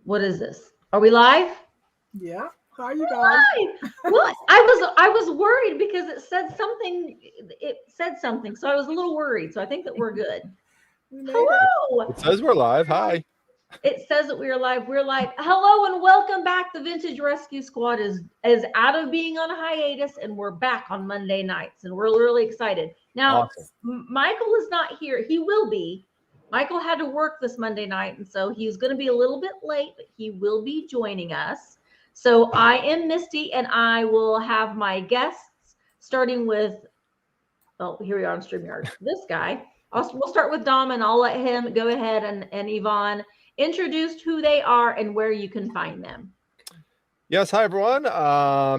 What is this? Are we live? Yeah. How are you We're guys? live. Well, I was worried because it said something. It said something, so I was a little worried. So I think that we're good. We made it. Hello. It says we're live. Hi. It says that we are live. We're live. Hello and welcome back. The Vintage Rescue Squad is out of being on a hiatus, and we're back on Monday nights, and we're really excited. Now, Awesome. Michael is not here. He will be. Michael had to work this Monday night, and so he's going to be a little bit late, but he will be joining us. So I am Misty, and I will have my guests starting with. Oh, here we are on StreamYard. This guy. We'll start with Dom, and I'll let him go ahead and Yvonne introduce who they are and where you can find them. Yes. Hi, everyone.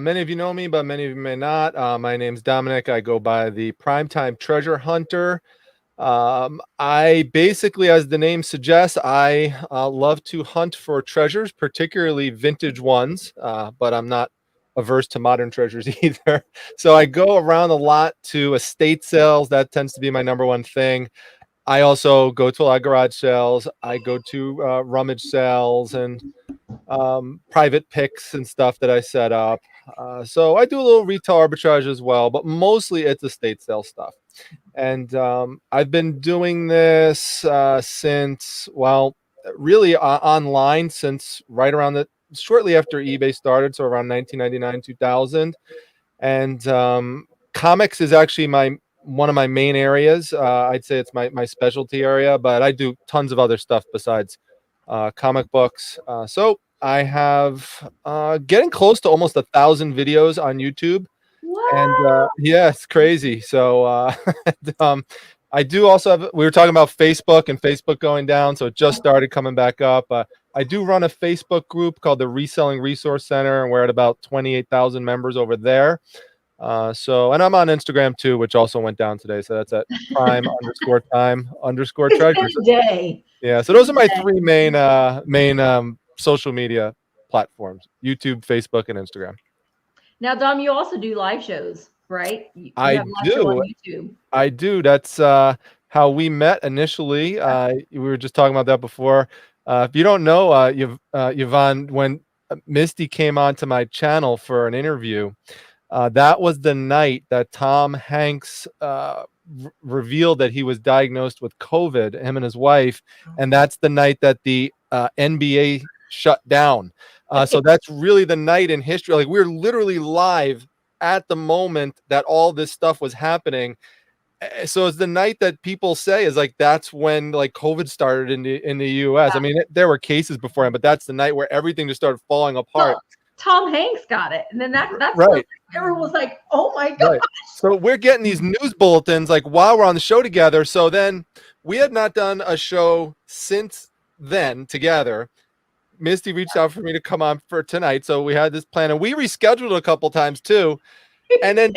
Many of you know me, but many of you may not. My name's Dominic. I go by the Primetime Treasure Hunter. I basically, as the name suggests, I love to hunt for treasures, particularly vintage ones, but I'm not averse to modern treasures either. So I go around a lot to estate sales. That tends to be my number one thing. I also go to a lot of garage sales. I go to rummage sales and private picks and stuff that I set up. So I do a little retail arbitrage as well, but mostly it's estate sale stuff. And I've been doing this since, well, really online since right around shortly after eBay started, so around 1999, 2000. And comics is actually one of my main areas. I'd say it's my specialty area, but I do tons of other stuff besides comic books. So I have getting close to almost 1,000 videos on YouTube. Wow. And yeah, it's crazy. So I do also have, we were talking about Facebook and Facebook going down, so it just started coming back up. I do run a Facebook group called the Reselling Resource Center, and we're at about 28,000 members over there. And I'm on Instagram too, which also went down today. So that's at prime_time_treasures. Day. Yeah. So those are my three main social media platforms: YouTube, Facebook, and Instagram. Now, Dom, you also do live shows, right? You I have a live show do. on YouTube. I do. That's how we met initially. We were just talking about that before. If you don't know, Yvonne, when Misty came onto my channel for an interview, that was the night that Tom Hanks revealed that he was diagnosed with COVID, him and his wife, and that's the night that the NBA shut down. So that's really the night in history. Like, we're literally live at the moment that all this stuff was happening. So it's the night that people say is like, that's when like COVID started in the US. I mean, there were cases beforehand, but that's the night where everything just started falling apart. Well, Tom Hanks got it, and then that's right. when everyone was like, "Oh my god!" Right. So we're getting these news bulletins like while we're on the show together. So then we had not done a show since then together. Misty reached out for me to come on for tonight, so we had this plan, and we rescheduled a couple times too. And then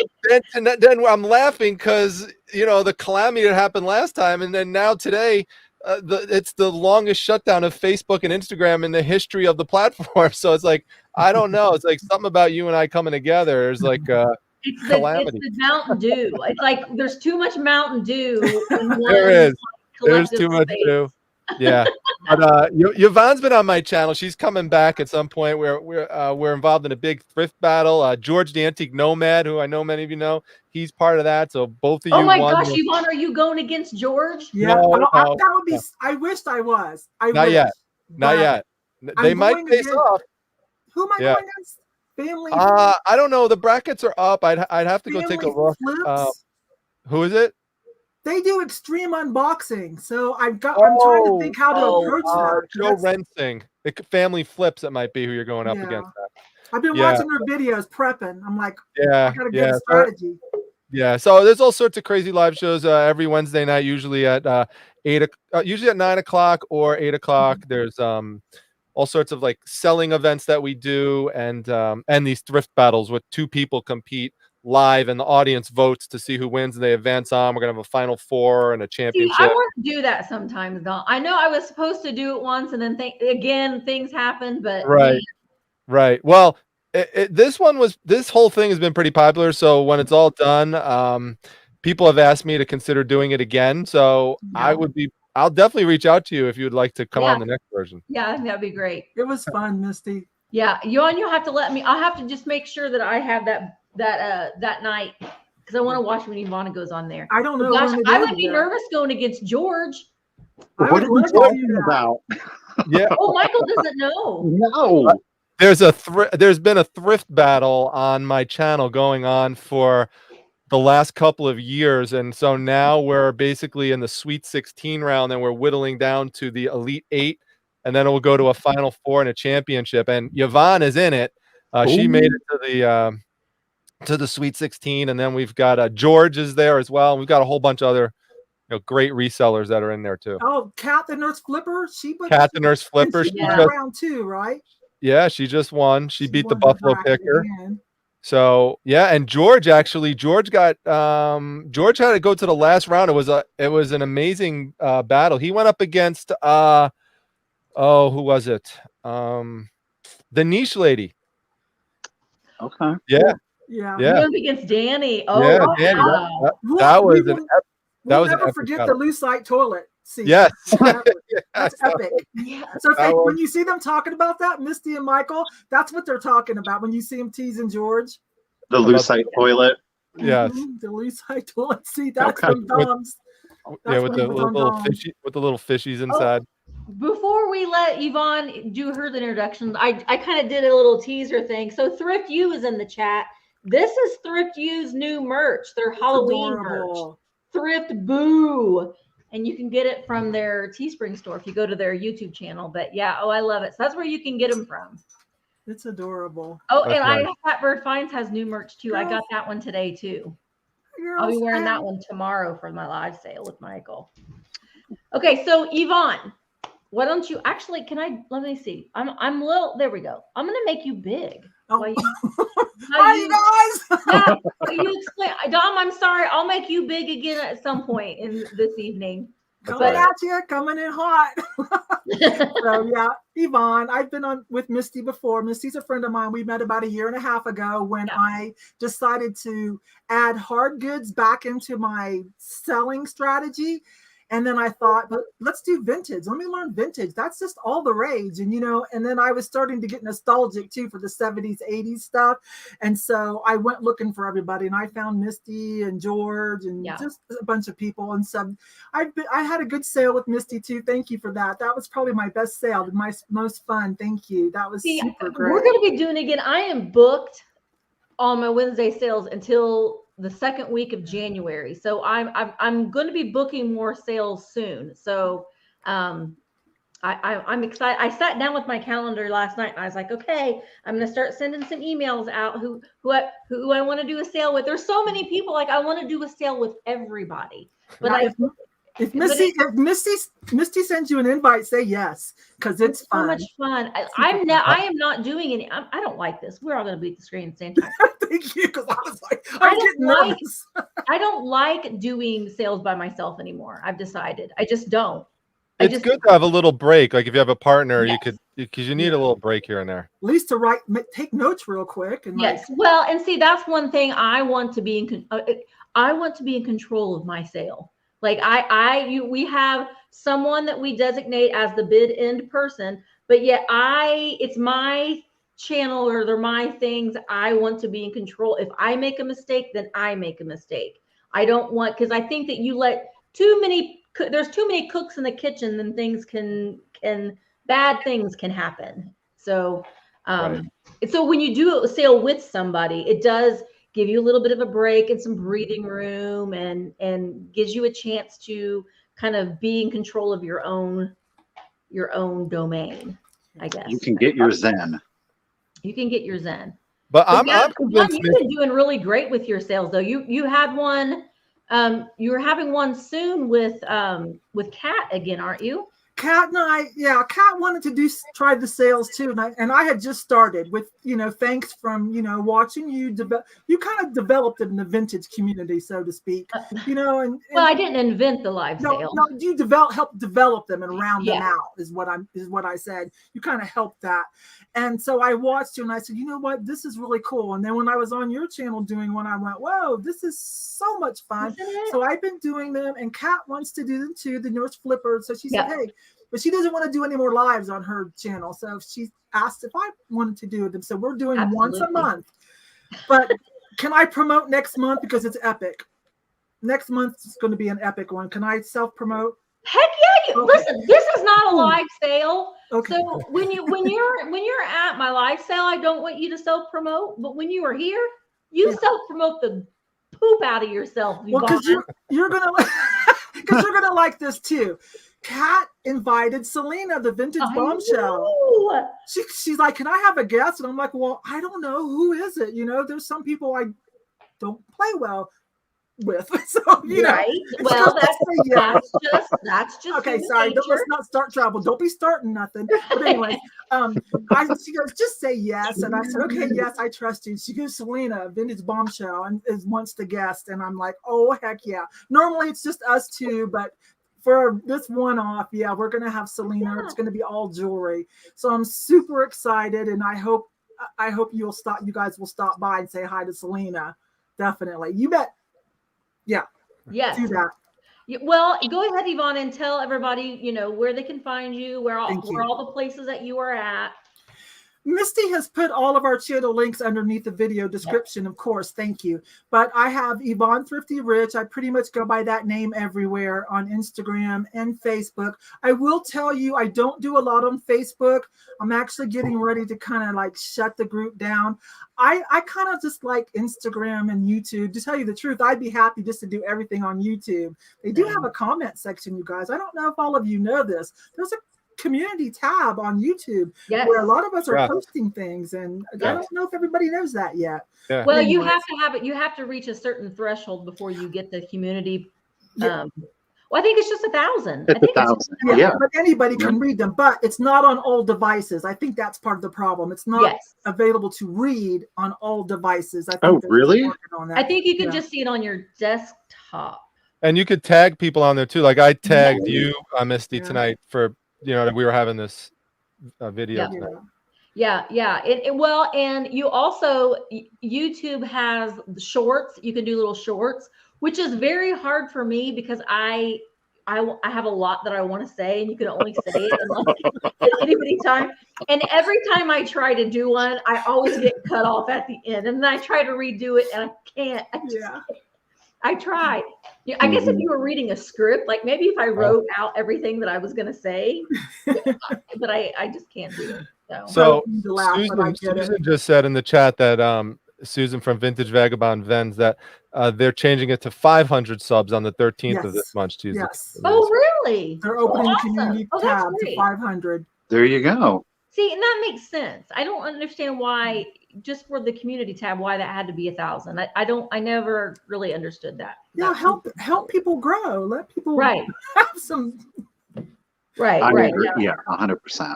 I'm laughing because the calamity that happened last time, and then now today, it's the longest shutdown of Facebook and Instagram in the history of the platform. So it's like, I don't know. It's like something about you and I coming together. There's like it's calamity. The Mountain Dew. It's like there's too much Mountain Dew. There is. There's too much Dew. Yeah. But Yvonne's been on my channel. She's coming back at some point. We're involved in a big thrift battle. George the Antique Nomad, who I know many of you know, he's part of that. So both of you. Oh my gosh, Yvonne, are you going against George? Yeah, no. That would be. I wished I was. Not yet. They might face off. Who am I going against? Family. I don't know. The brackets are up. I'd have to go take a look. Who is it? They do extreme unboxing, so I'm trying to think how to approach that. Joe Rensing, the family flips. It might be who you're going up against. I've been watching their videos, prepping. I'm like, I got a good strategy. Yeah, so there's all sorts of crazy live shows every Wednesday night, usually at 9 o'clock or 8 o'clock. There's all sorts of like selling events that we do, and these thrift battles with two people compete live, and the audience votes to see who wins, and they advance on. We're gonna have a final four and a championship. See, I want to do that sometimes, though. I know I was supposed to do it once, and then things happened, but right. Well, this whole thing has been pretty popular. So when it's all done, people have asked me to consider doing it again. So I would be I'll definitely reach out to you if you'd like to come on the next version. Yeah, that'd be great. It was fun, Misty. Yeah, you'll have to let me. I'll have to just make sure that I have that night because I want to watch when Yvonne goes on there. I don't know. Gosh, when it I is would be yet. nervous going against George. What are you talking about? Yeah. Oh, Michael doesn't know. No. There's been a thrift battle on my channel going on for the last couple of years, and so now we're basically in the Sweet 16 round, and we're whittling down to the Elite 8, and then we'll go to a Final 4 and a championship. And Yvonne is in it. She made it to the Sweet 16, and then we've got George is there as well. We've got a whole bunch of other great resellers that are in there too. Oh, Kat the Nurse Flipper. Kat the Nurse Flipper. She won round 2, right? Yeah, she just won. She beat the won Buffalo bracket Picker. again. So yeah, and George got George had to go to the last round. It was an amazing battle. He went up against who was it? The Niche Lady. Okay. Yeah. Yeah. He went against Danny. Oh, yeah, wow. Danny. That was an We'll never forget the Lucite toilet scene. Yes. That's epic. Yeah. So when you see them talking about that, Misty and Michael, that's what they're talking about when you see them teasing George. The Lucite toilet. Yes. The Lucite toilet. See, that's from Dom's. With the little fishies inside. Before we let Yvonne do her introductions, I kind of did a little teaser thing. So Thrift U is in the chat. This is Thrift U's new merch, their Halloween merch. Thrift Boo. And you can get it from their Teespring store if you go to their YouTube channel. But yeah, I love it. So that's where you can get them from. It's adorable. Oh, that's and nice. Fatbird Finds has new merch too. Girls. I got that one today too. Girls, I'll be wearing that one tomorrow for my live sale with Michael. Okay, so Yvonne, why don't you actually? Let me see. I'm little. There we go. I'm gonna make you big. Oh. Hi, you guys. Yeah, you explain, Dom. I'm sorry. I'll make you big again at some point in this evening. Coming at you, coming in hot. So yeah, Yvonne, I've been on with Misty before. Misty's a friend of mine. We met about 1.5 years ago when I decided to add hard goods back into my selling strategy. And then I thought, but let's do vintage. Let me learn vintage. That's just all the rage. And, and then I was starting to get nostalgic too for the 70s, 80s stuff. And so I went looking for everybody and I found Misty and George and just a bunch of people. And so I had a good sale with Misty too. Thank you for that. That was probably my best sale, my most fun. Thank you. That was super great. We're going to be doing it again. I am booked on my Wednesday sales until the second week of January. So I'm going to be booking more sales soon. So I'm excited. I sat down with my calendar last night and I was like, okay, I'm going to start sending some emails out who I want to do a sale with. There's so many people. Like I want to do a sale with everybody. But if Misty sends you an invite, say yes, because it's fun. So much fun. I am not doing any. I don't like this. We're all going to be at the screen at the same time. Thank you, because I was like, I don't like doing sales by myself anymore. I've decided. I just don't. It's good to have a little break. Like if you have a partner, you could, because you need a little break here and there. At least to take notes real quick. And well, and see, that's one thing I want to be in. I want to be in control of my sale. Like we have someone that we designate as the bid end person, but yet it's my channel or they're my things. I want to be in control. If I make a mistake, then I make a mistake. I don't want, because I think that you let there's too many cooks in the kitchen, then things bad things can happen. So, so when you do a sale with somebody, it does give you a little bit of a break and some breathing room and gives you a chance to kind of be in control of your own domain, I guess. You can get your zen. You can get your zen. But I'm convinced you've been doing really great with your sales though. You had one, you were having one soon with Kat again, aren't you? Kat and I, Kat wanted to try the sales too, and I had just started with, thanks from watching you develop. You kind of developed it in the vintage community, so to speak, and well, I didn't invent the live no, sale. you help develop them and round them out is what I said. You kind of helped that, and so I watched you and I said, you know what, this is really cool. And then when I was on your channel doing one, I went, whoa, this is so much fun. So I've been doing them, and Kat wants to do them too, the newest flipper. So she said, hey. But she doesn't want to do any more lives on her channel. So she asked if I wanted to do them. So we're doing once a month. But can I promote next month? Because it's epic. Next month is going to be an epic one. Can I self-promote? Heck yeah. Listen, this is not a live sale. Okay. So when you're at my live sale, I don't want you to self-promote. But when you are here, you self-promote the poop out of yourself. Well, because you're gonna like this too. Kat invited Selena, the Vintage Bombshell. She's like, can I have a guest? And I'm like, well, I don't know. Who is it? There's some people I don't play well with. So, right. Well, that's just okay. Sorry. Let's not start trouble. Don't be starting nothing. But anyway, she goes, just say yes. And I said, okay, yes, I trust you. She goes, Selena, Vintage Bombshell, and wants the guest. And I'm like, oh, heck yeah. Normally it's just us two, but for this one-off, we're going to have Selena. It's going to be all jewelry. So I'm super excited, and I hope you guys will stop by and say hi to Selena. Definitely. You bet. Yeah. Yes. Do that. Well, go ahead, Yvonne, and tell everybody, where they can find you, where all the places that you are at. Misty has put all of our channel links underneath the video description, of course. Thank you. But I have Yvon Thrifty Rich. I pretty much go by that name everywhere on Instagram and Facebook. I will tell you, I don't do a lot on Facebook. I'm actually getting ready to kind of like shut the group down. I kind of just like Instagram and YouTube. To tell you the truth, I'd be happy just to do everything on YouTube. They do have a comment section, you guys. I don't know if all of you know this. There's a community tab on YouTube where a lot of us are posting things, and I don't know if everybody knows that yet. Well, anyways, you have to have it. You have to reach a certain threshold before you get the community. Well, I think it's just 1,000. I think 1,000. But anybody can read them, but it's not on all devices. I think that's part of the problem. It's not available to read on all devices. I think really? I think you can just see it on your desktop. And you could tag people on there too. Like I tagged you, Misty, tonight for we were having this video tonight. Well, and you also, YouTube has shorts. You can do little shorts, which is very hard for me because I have a lot that I want to say, and you can only say it in like at any time. And every time I try to do one, I always get cut off at the end, and then I try to redo it, and I can't. I tried. I guess if you were reading a script, like maybe if I wrote out everything that I was going to say, but I just can't do it. So Susan just said in the chat that Susan from Vintage Vagabond Vens that they're changing it to 500 subs on the 13th of this month, Tuesday. Oh, really? They're opening the community tab to 500. There you go. See, and that makes sense. I don't understand why, just for the community tab, why that had to be 1,000. I never really understood that. Yeah, help people grow. Let people have some. Right. Yeah, 100%.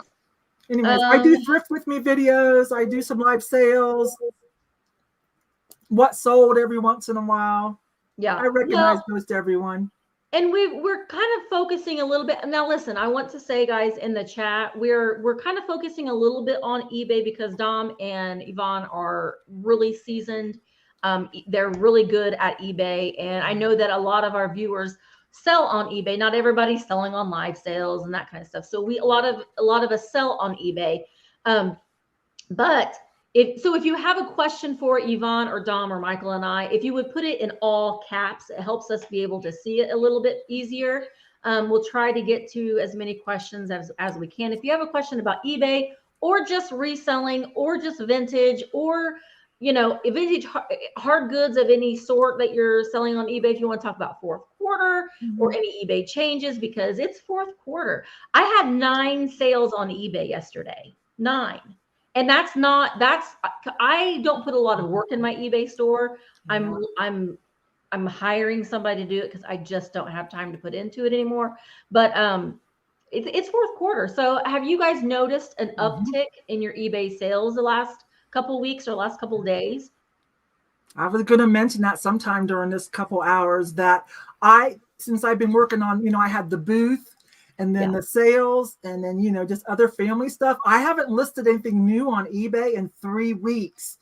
Anyways, I do thrift with me videos. I do some live sales. What sold every once in a while. Yeah, I recognize those to everyone. And we're kind of focusing a little bit. Now, listen, I want to say, guys, in the chat, we're kind of focusing a little bit on eBay because Dom and Yvonne are really seasoned. They're really good at eBay, and I know that a lot of our viewers sell on eBay. Not everybody's selling on live sales and that kind of stuff. So a lot of us sell on eBay. But if you have a question for Yvonne or Dom or Michael and I, if you would put it in all caps, it helps us be able to see it a little bit easier. We'll try to get to as many questions as we can. If you have a question about eBay or just reselling or just vintage or, vintage hard goods of any sort that you're selling on eBay, if you want to talk about fourth quarter or any eBay changes, because it's fourth quarter. I had 9 sales on eBay yesterday, 9. And I don't put a lot of work in my eBay store. I'm hiring somebody to do it because I just don't have time to put into it anymore. But it's fourth quarter. So have you guys noticed an uptick in your eBay sales the last couple weeks or last couple days? I was going to mention that sometime during this couple hours that since I've been working on, I had the booth and then the sales and then, just other family stuff. I haven't listed anything new on eBay in 3 weeks,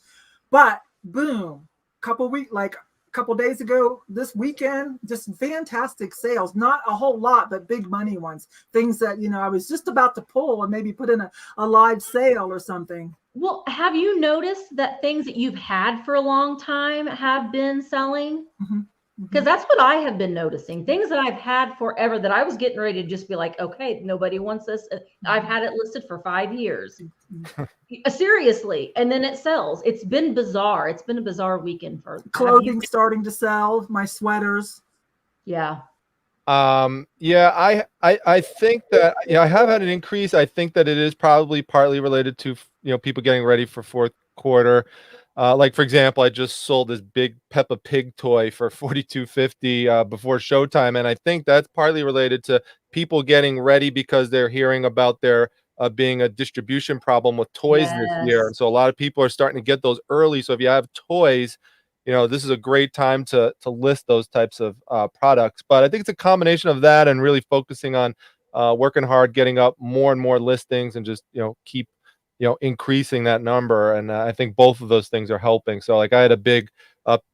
but boom, couple days ago, this weekend, just fantastic sales. Not a whole lot, but big money ones. Things that, I was just about to pull and maybe put in a live sale or something. Well, have you noticed that things that you've had for a long time have been selling? Because that's what I have been noticing. Things that I've had forever that I was getting ready to just be like, okay, nobody wants this. I've had it listed for 5 years. Seriously. And then it sells. It's been bizarre. It's been a bizarre weekend for clothing starting to sell, my sweaters. Yeah. Yeah, I think that I have had an increase. I think that it is probably partly related to people getting ready for fourth quarter. Like for example, I just sold this big Peppa Pig toy for $42.50 before showtime, and I think that's partly related to people getting ready because they're hearing about there being a distribution problem with toys this year, and so a lot of people are starting to get those early. So if you have toys, this is a great time to list those types of products. But I think it's a combination of that and really focusing on working hard, getting up more and more listings, and just keep increasing that number. And I think both of those things are helping. So like I had a big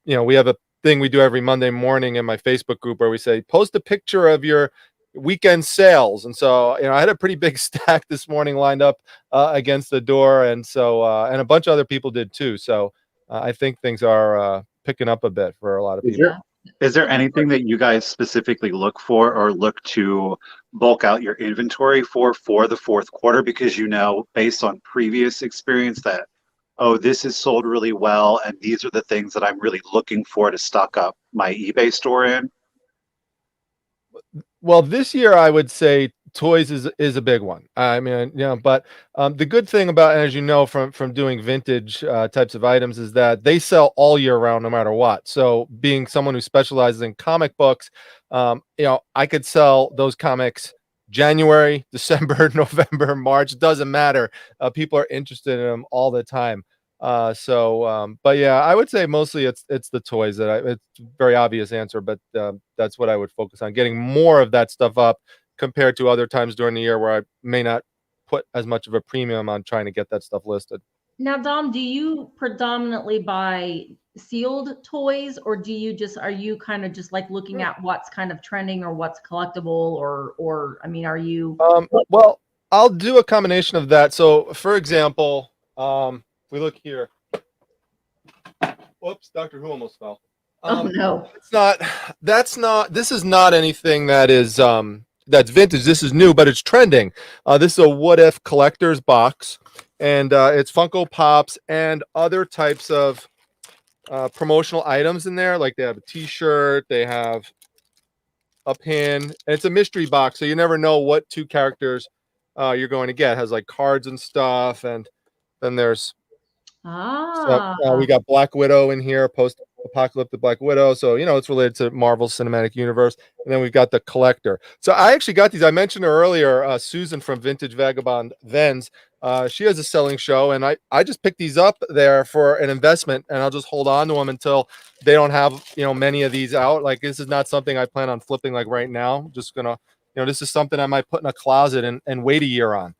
we have a thing we do every Monday morning in my Facebook group where we say post a picture of your weekend sales, and so I had a pretty big stack this morning lined up against the door, and so and a bunch of other people did too. So I think things are picking up a bit for a lot of people. Is there anything that you guys specifically look for or look to bulk out your inventory for the fourth quarter? Because based on previous experience that, this is sold really well, and these are the things that I'm really looking for to stock up my eBay store in. Well, this year I would say toys is a big one. I mean, but the good thing about, as you know, from doing vintage types of items, is that they sell all year round, no matter what. So being someone who specializes in comic books, I could sell those comics January, December, November, March, doesn't matter. People are interested in them all the time. But yeah, I would say mostly it's the toys it's a very obvious answer, but that's what I would focus on, getting more of that stuff up compared to other times during the year where I may not put as much of a premium on trying to get that stuff listed. Now, Dom, do you predominantly buy sealed toys, or are you kind of just like looking at what's kind of trending or what's collectible, or I mean, are you? Well, I'll do a combination of that. So for example, we look here. Whoops, Doctor Who almost fell. Oh no. This is not anything that is that's vintage. This is new, but it's trending. This is a What If collector's box, and it's Funko Pops and other types of promotional items in there. Like they have a t-shirt, they have a pin, and it's a mystery box, so you never know what two characters you're going to get. It has like cards and stuff, and then there's we got Black Widow in here, post-apocalyptic Black Widow. So, it's related to Marvel's Cinematic Universe. And then we've got the collector. So I actually got these. I mentioned her earlier, Susan from Vintage Vagabond Vens. She has a selling show, and I just picked these up there for an investment, and I'll just hold on to them until they don't have, many of these out. Like, this is not something I plan on flipping like right now. I'm just going to, this is something I might put in a closet and wait a year on.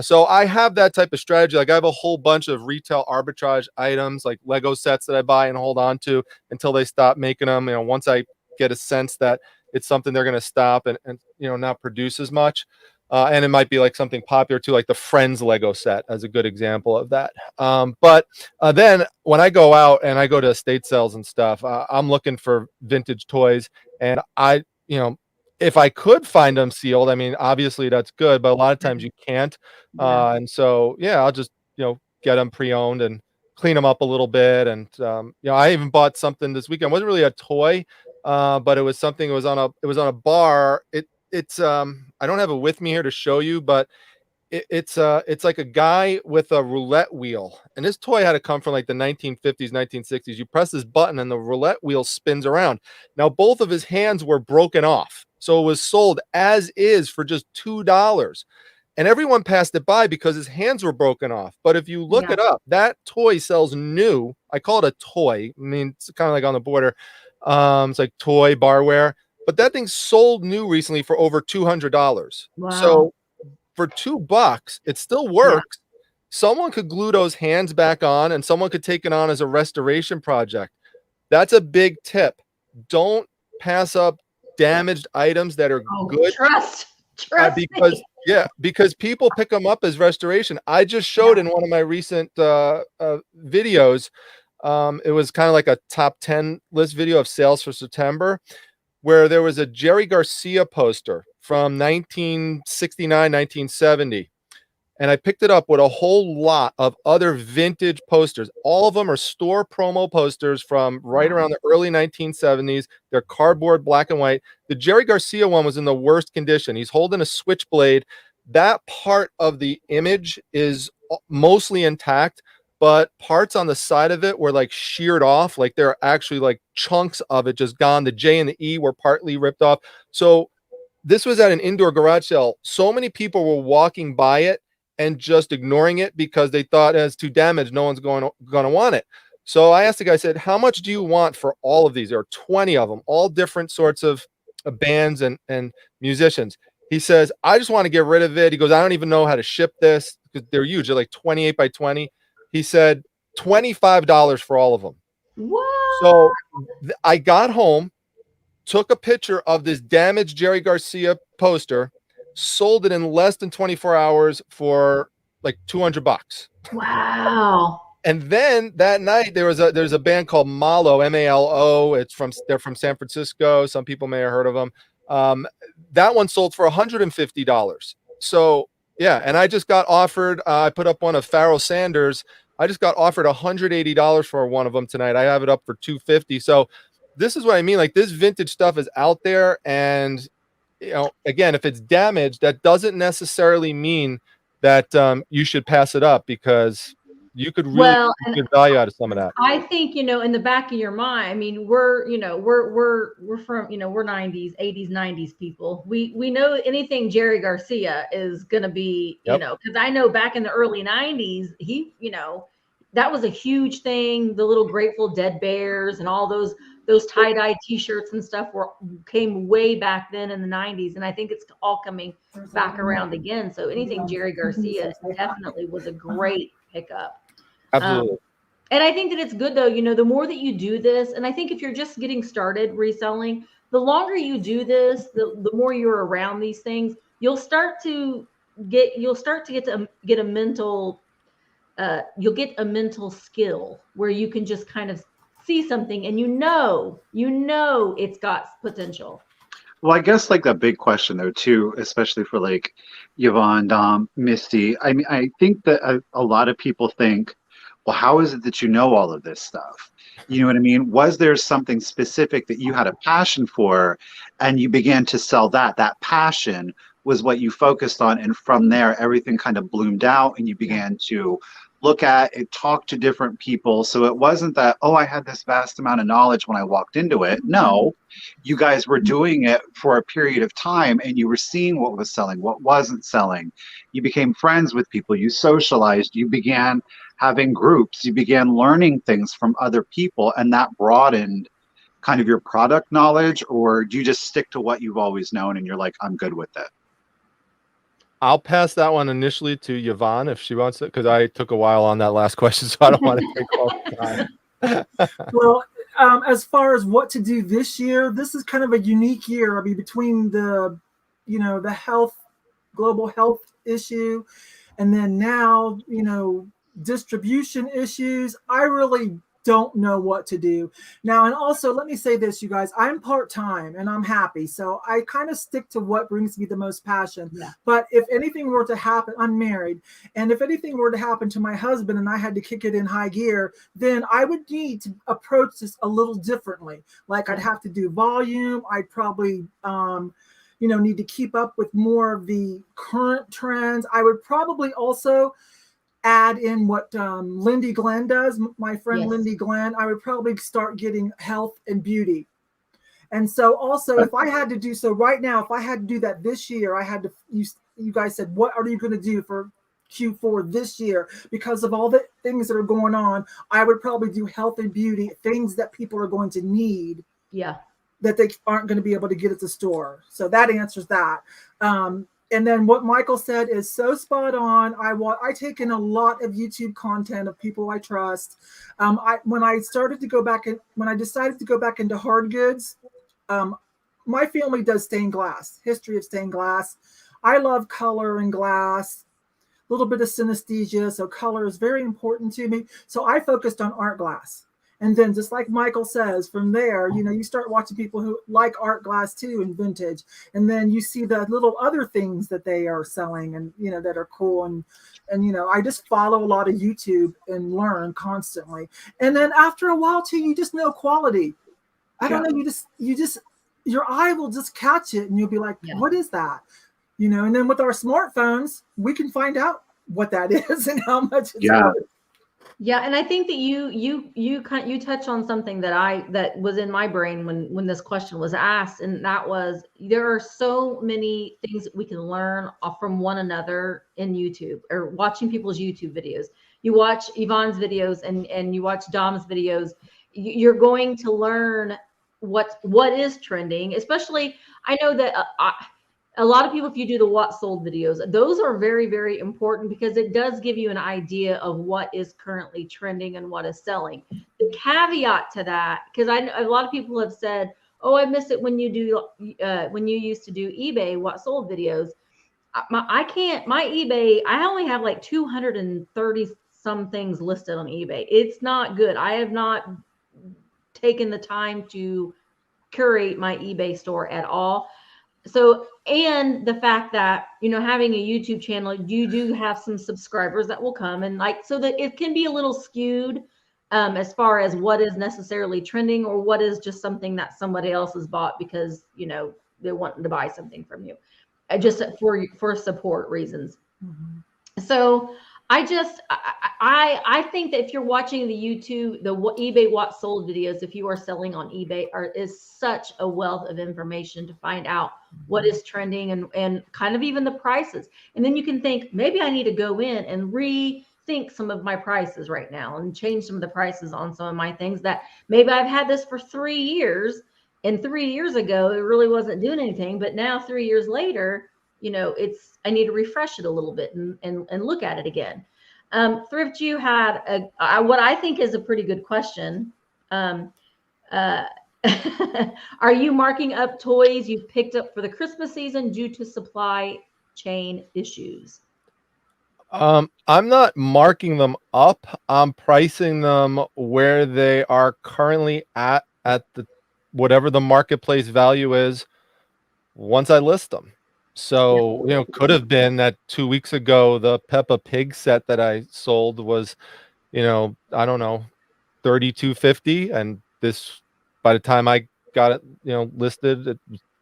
So I have that type of strategy. Like I have a whole bunch of retail arbitrage items, like Lego sets that I buy and hold on to until they stop making them. Once I get a sense that it's something they're going to stop and not produce as much. And it might be like something popular too, like the Friends Lego set as a good example of that. But then when I go out and I go to estate sales and stuff, I'm looking for vintage toys, and if I could find them sealed, I mean, obviously that's good, but a lot of times you can't. And so, I'll just, get them pre-owned and clean them up a little bit. And, I even bought something this weekend. It wasn't really a toy, but it was something. It was on a bar. It's I don't have it with me here to show you, but it's like a guy with a roulette wheel, and this toy had to come from like the 1950s, 1960s. You press this button and the roulette wheel spins around. Now both of his hands were broken off, So it was sold as is for just $2. And everyone passed it by because his hands were broken off. But if you look it up, that toy sells new. I call it a toy. I mean, it's kind of like on the border. It's like toy barware. But that thing sold new recently for over $200. Wow. So for $2, it still works. Someone could glue those hands back on and someone could take it on as a restoration project. That's a big tip. Don't pass up damaged items that are good. Trust because me. because people pick them up as restoration. I just showed in one of my recent videos. It was kind of like a top 10 list video of sales for September, where there was a Jerry Garcia poster from 1969, 1970. And I picked it up with a whole lot of other vintage posters. All of them are store promo posters from right around the early 1970s. They're cardboard, black and white. The Jerry Garcia one was in the worst condition. He's holding a switchblade. That part of the image is mostly intact, but parts on the side of it were like sheared off. Like there are actually like chunks of it just gone. The J and the E were partly ripped off. So this was at an indoor garage sale. So many people were walking by it and just ignoring it because they thought it's too damaged. No one's going to want it. So I asked the guy, I said, how much do you want for all of these? There are 20 of them, all different sorts of bands and musicians. He says, I just want to get rid of it. He goes, I don't even know how to ship this because they're huge. They're like 28 by 20. He said, $25 for all of them. What? So I got home, took a picture of this damaged Jerry Garcia poster, sold it in less than 24 hours for like $200. Wow. And then that night there's a band called Malo, M-A-L-O. They're from San Francisco. Some people may have heard of them. That one sold for $150. So yeah, and I just got offered, I put up one of Pharoah Sanders. I just got offered $180 for one of them tonight. I have it up for $250. So this is what I mean. Like this vintage stuff is out there, and you know, again, if it's damaged, that doesn't necessarily mean that you should pass it up, because you could really get good value out of some of that. I think, you know, in the back of your mind, I mean, we're from, you know, we're 90s, 80s, 90s people. We know anything Jerry Garcia is going to be, you know, because I know back in the early 90s, he, you know, that was a huge thing. The little Grateful Dead bears and all those tie-dye t-shirts and stuff came way back then in the 90s. And I think it's all coming back around again. So anything Jerry Garcia definitely was a great pickup. Absolutely. And I think that it's good though, you know, the more that you do this, and I think if you're just getting started reselling, the longer you do this, the more you're around these things, you'll start to get a mental you'll get a mental skill where you can just kind of see something and you know it's got potential. Well, I guess like the big question though too, especially for like Yvonne, Dom, Misty. I mean, I think that a lot of people think, well, how is it that you know all of this stuff? You know what I mean? Was there something specific that you had a passion for and you began to sell that? That passion was what you focused on, and from there everything kind of bloomed out and you began to look at it, talk to different people. So it wasn't that, oh, I had this vast amount of knowledge when I walked into it. No, you guys were doing it for a period of time and you were seeing what was selling, what wasn't selling. You became friends with people, you socialized, you began having groups, you began learning things from other people, and that broadened kind of your product knowledge. Or do you just stick to what you've always known and you're like, I'm good with it? I'll pass that one initially to Yvonne if she wants it, because I took a while on that last question, so I don't want to take all the time. Well, as far as what to do this year, this is kind of a unique year. I mean, between the, you know, the global health issue, and then now, you know, distribution issues, I really don't know what to do now. And also, let me say this, you guys, I'm part-time and I'm happy, so I kind of stick to what brings me the most passion. But if anything were to happen, I'm married, and if anything were to happen to my husband and I had to kick it in high gear, then I would need to approach this a little differently. Like I'd have to do volume. I'd probably you know, need to keep up with more of the current trends. I would probably also add in what Lindy Glenn does, my friend Lindy Glenn. I would probably start getting health and beauty. And so also, if I had to do so right now, if I had to do that this year, I had to, you guys said, what are you going to do for Q4 this year? Because of all the things that are going on, I would probably do health and beauty, things that people are going to need. Yeah. That they aren't going to be able to get at the store. So that answers that. And then what Michael said is so spot on. I take in a lot of YouTube content of people I trust. When I decided to go back into hard goods, my family does stained glass, history of stained glass. I love color and glass, a little bit of synesthesia. So color is very important to me. So I focused on art glass. And then just like Michael says, from there, you start watching people who like art glass too and vintage. And then you see the little other things that they are selling and, that are cool. And I just follow a lot of YouTube and learn constantly. And then after a while too, you just know quality. I don't know. You just, your eye will just catch it and you'll be like, what is that? And then with our smartphones, we can find out what that is and how much it's worth. Yeah, and I think that you touch on something that was in my brain when this question was asked, and that was there are so many things that we can learn from one another in YouTube or watching people's YouTube videos. You watch Yvonne's videos and you watch Dom's videos. You're going to learn what is trending. Especially, I know that a lot of people, if you do the what sold videos, those are very, very important because it does give you an idea of what is currently trending and what is selling. The caveat to that, because a lot of people have said, oh, I miss it when you used to do eBay what sold videos. My eBay, I only have like 230 some things listed on eBay. It's not good. I have not taken the time to curate my eBay store at all. So, and the fact that, having a YouTube channel, you do have some subscribers that will come and so that it can be a little skewed as far as what is necessarily trending or what is just something that somebody else has bought because, they want to buy something from you just for support reasons. Mm-hmm. So I think that if you're watching the eBay what sold videos, if you are selling on eBay, is such a wealth of information to find out what is trending and kind of even the prices. And then you can think, maybe I need to go in and rethink some of my prices right now and change some of the prices on some of my things that maybe I've had this for 3 years. And 3 years ago, it really wasn't doing anything. But now 3 years later, I need to refresh it a little bit and look at it again. Thrift, you had what I think is a pretty good question. Are you marking up toys you've picked up for the Christmas season due to supply chain issues? I'm not marking them up. I'm pricing them where they are currently at the whatever the marketplace value is once I list them. So, could have been that 2 weeks ago, the Peppa Pig set that I sold was, I don't know, $32.50. And this, by the time I got it, listed at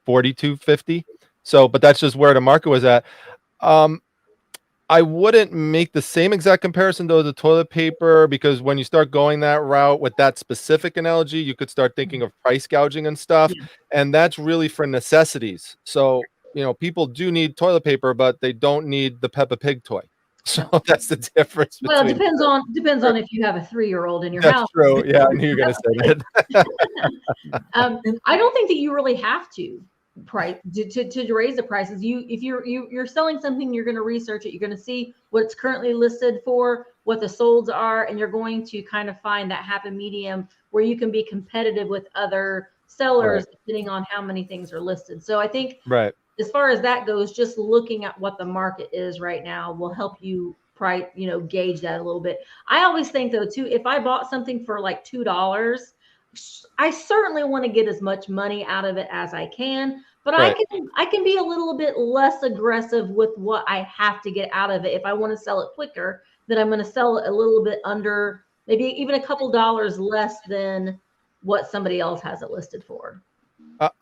$42.50. So, but that's just where the market was at. I wouldn't make the same exact comparison though to toilet paper, because when you start going that route with that specific analogy, you could start thinking of price gouging and stuff. Yeah. And that's really for necessities. So, people do need toilet paper, but they don't need the Peppa Pig toy. So that's the difference. Well, it depends on if you have a 3-year-old in your house. That's true. Yeah, I knew you were going to say that. I don't think that you really have to price to raise the prices. If you're selling something, you're going to research it. You're going to see what it's currently listed for, what the solds are, and you're going to kind of find that happy medium where you can be competitive with other sellers, right, depending on how many things are listed. So I think, right, as far as that goes, just looking at what the market is right now will help you gauge that a little bit. I always think though too, if I bought something for like $2, I certainly want to get as much money out of it as I can, but right, I can be a little bit less aggressive with what I have to get out of it. If I want to sell it quicker, then I'm going to sell it a little bit under, maybe even a couple dollars less than what somebody else has it listed for.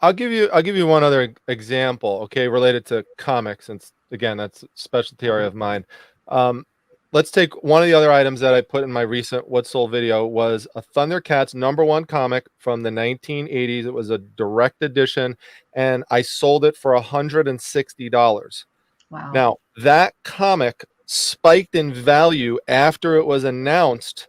I'll give you one other example, okay, related to comics, and again, that's a specialty area of mine. let's take one of the other items that I put in my recent What Sold video was a Thundercats #1 comic from the 1980s. It was a direct edition, and I sold it for $160. Wow. Now, that comic spiked in value after it was announced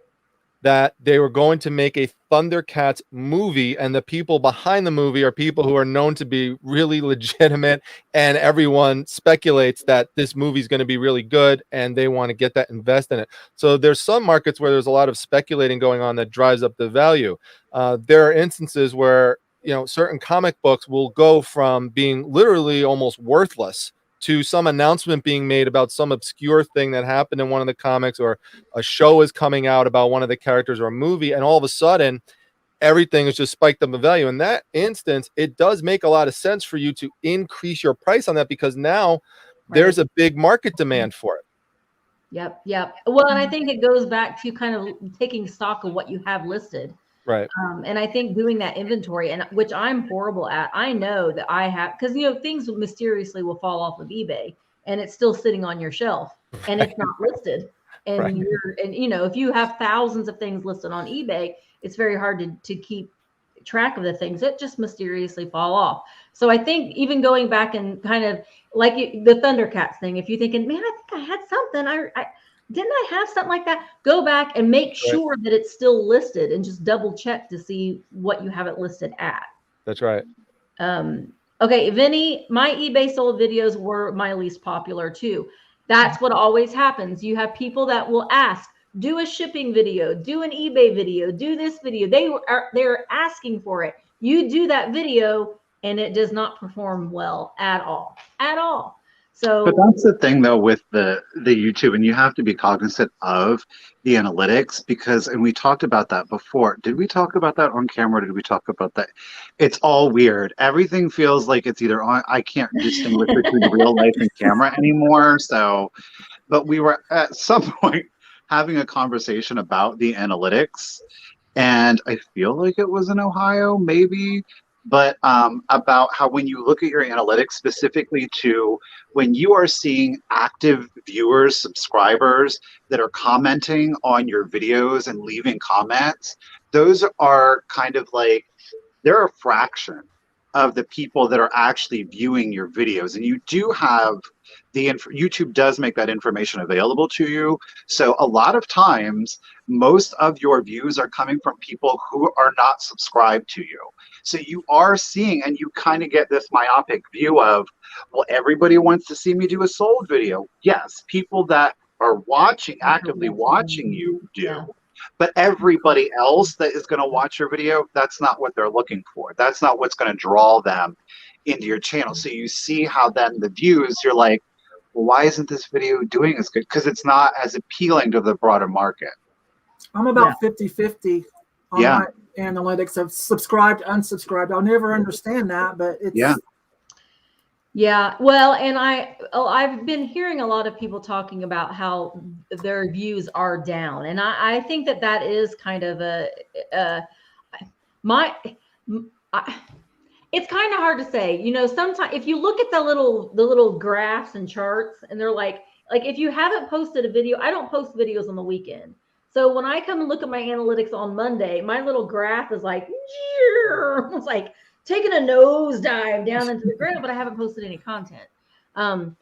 that they were going to make a Thundercats movie, and the people behind the movie are people who are known to be really legitimate, and everyone speculates that this movie is going to be really good, and they want to get that invest in it. So there's some markets where there's a lot of speculating going on that drives up the value. There are instances where, you know, certain comic books will go from being literally almost worthless to some announcement being made about some obscure thing that happened in one of the comics, or a show is coming out about one of the characters, or a movie, and all of a sudden everything is just spiked up in value. In that instance, it does make a lot of sense for you to increase your price on that, because now there's a big market demand for it. Yep. Well, and I think it goes back to kind of taking stock of what you have listed. Right. And I think doing that inventory, and which I'm horrible at. I know that I have, because, you know, things mysteriously will fall off of eBay and it's still sitting on your shelf and it's not listed. And you know, if you have thousands of things listed on eBay, it's very hard to keep track of the things that just mysteriously fall off. So I think even going back and kind of like the Thundercats thing, if you're thinking, man, I think I had something, I didn't I have something like that? Go back and make sure that it's still listed, and just double check to see what you have it listed at. That's right. Okay, Vinny, my eBay sold videos were my least popular too. That's what always happens. You have people that will ask, do a shipping video, do an eBay video, do this video. They're asking for it. You do that video and it does not perform well at all. So, but that's the thing though with the YouTube, and you have to be cognizant of the analytics, because, and we talked about that before. Did we talk about that on camera? Did we talk about that? It's all weird. Everything feels like it's either on. I can't distinguish between real life and camera anymore. So, but we were at some point having a conversation about the analytics, and I feel like it was in Ohio, maybe. But about how when you look at your analytics, specifically to when you are seeing active viewers, subscribers that are commenting on your videos and leaving comments, those are kind of like, they're a fraction of the people that are actually viewing your videos. And you do have YouTube does make that information available to you. So a lot of times, most of your views are coming from people who are not subscribed to you. So you are seeing, and you kind of get this myopic view of, well, everybody wants to see me do a sold video. Yes, people that are watching, actively watching you do. Yeah. But everybody else that is going to watch your video, that's not what they're looking for. That's not what's going to draw them into your channel. So you see how then the views, you're like, well, why isn't this video doing as good? Because it's not as appealing to the broader market. I'm about 50-50 on my analytics of subscribed, unsubscribed. I'll never understand that, but it's yeah. Well, and I've been hearing a lot of people talking about how their views are down, and I think that is kind of it's kind of hard to say. You know, sometimes if you look at the little graphs and charts, and they're like if you haven't posted a video, I don't post videos on the weekend. So when I come and look at my analytics on Monday, my little graph is like, it's like taking a nosedive down into the ground, but I haven't posted any content. And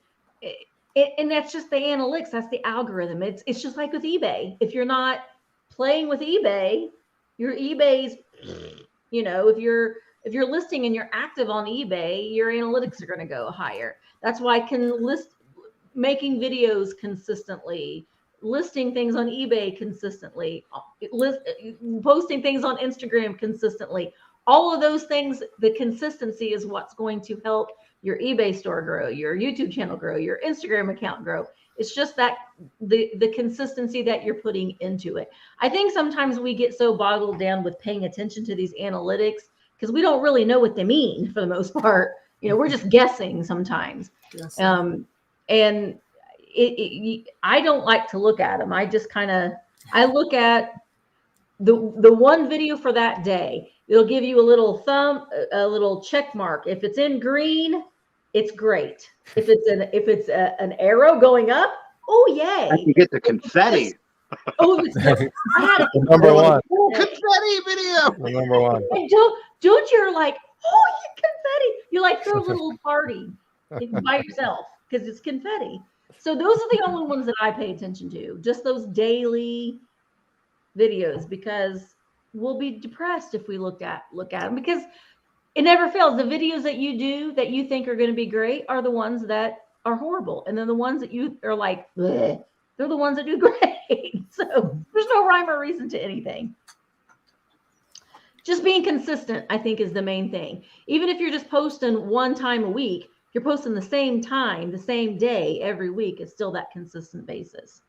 that's just the analytics. That's the algorithm. It's just like with eBay. If you're not playing with eBay, your eBay's, you know, if you're listing and you're active on eBay, your analytics are going to go higher. That's why making videos consistently, listing things on eBay consistently, posting things on Instagram consistently. All of those things, the consistency is what's going to help your eBay store grow, your YouTube channel grow, your Instagram account grow. It's just that the consistency that you're putting into it. I think sometimes we get so boggled down with paying attention to these analytics because we don't really know what they mean for the most part. You know, we're just guessing sometimes. Yes. And I don't like to look at them. I just I look at the one video for that day. It'll give you a little check mark. If it's in green, it's great. If it's an arrow going up, Oh, And yay. you get the confetti. Oh, I had a Number one. Oh, confetti video. The number one. And don't you're like, oh, you confetti. You like throw a little party by yourself because it's confetti. So those are the only ones that I pay attention to, just those daily videos, because we'll be depressed if we look at them, because it never fails. The videos that you do that you think are going to be great are the ones that are horrible. And then the ones that you are like, bleh, they're the ones that do great. So there's no rhyme or reason to anything. Just being consistent, I think, is the main thing. Even if you're just posting one time a week, you're posting the same time, the same day every week. It's still that consistent basis.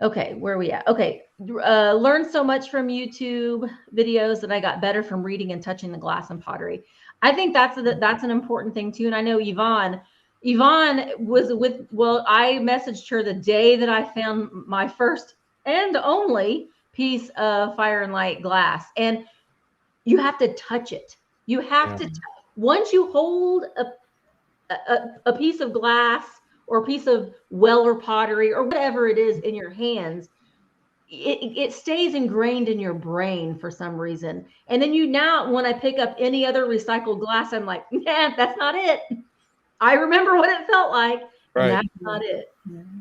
Okay, where are we at? Okay, learned so much from YouTube videos that I got better from reading and touching the glass and pottery. I think that's an important thing too. And I know Yvonne was with, well, I messaged her the day that I found my first and only piece of fire and light glass. And you have to touch it. You have to, once you hold a piece of glass or a piece of Weller pottery or whatever it is in your hands, it stays ingrained in your brain for some reason. And then when I pick up any other recycled glass, I'm like, nah, that's not it. I remember what it felt like. Right. And that's not it.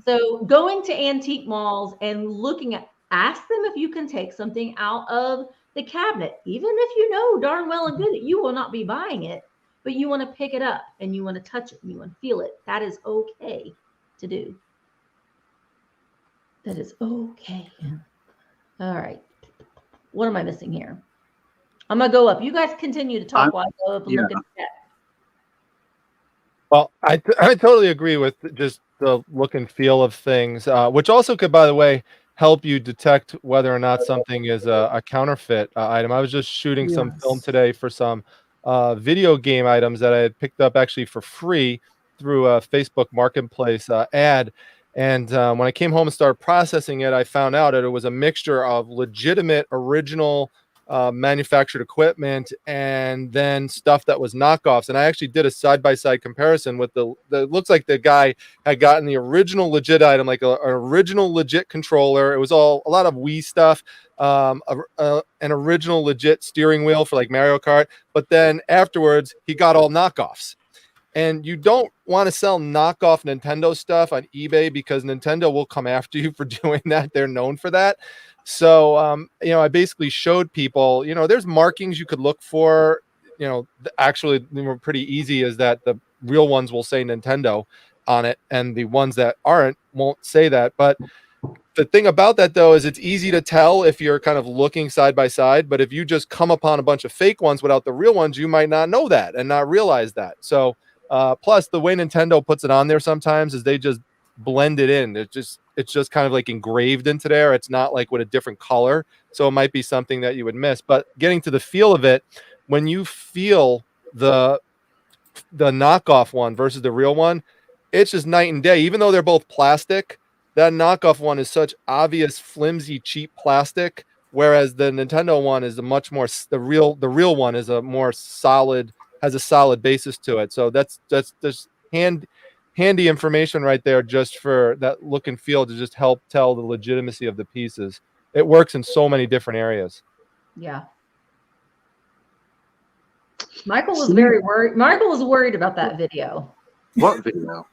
So going to antique malls and ask them if you can take something out of the cabinet, even if you know darn well and good that you will not be buying it, but you want to pick it up and you want to touch it and you want to feel it. That is okay to do. That is okay. All right. What am I missing here? I'm going to go up. You guys continue to talk while I go up and look at the chat. Well, I totally agree with just the look and feel of things, which also could, by the way, help you detect whether or not something is a counterfeit item. I was just shooting some film today for some video game items that I had picked up actually for free through a Facebook Marketplace ad. And when I came home and started processing it, I found out that it was a mixture of legitimate, original manufactured equipment and then stuff that was knockoffs. And I actually did a side-by-side comparison with it looks like the guy had gotten the original legit item, like an original legit controller. It was a lot of Wii stuff, an original legit steering wheel for like Mario Kart. But then afterwards, he got all knockoffs. And you don't want to sell knockoff Nintendo stuff on eBay because Nintendo will come after you for doing that. They're known for that. So, I basically showed people, there's markings you could look for, actually they were pretty easy, is that the real ones will say Nintendo on it and the ones that aren't won't say that. But the thing about that, though, is it's easy to tell if you're kind of looking side by side. But if you just come upon a bunch of fake ones without the real ones, you might not know that and not realize that. So, plus the way Nintendo puts it on there sometimes is they just blend it in. It's just kind of like engraved into there. It's not like with a different color. So it might be something that you would miss. But getting to the feel of it, when you feel the knockoff one versus the real one, it's just night and day. Even though they're both plastic, that knockoff one is such obvious, flimsy, cheap plastic, whereas the Nintendo one is a much more, the real one is a more solid, has a solid basis to it. So that's just handy information right there, just for that look and feel, to just help tell the legitimacy of the pieces. It works in so many different areas. Yeah. Michael was very worried. Michael was worried about that video. What video?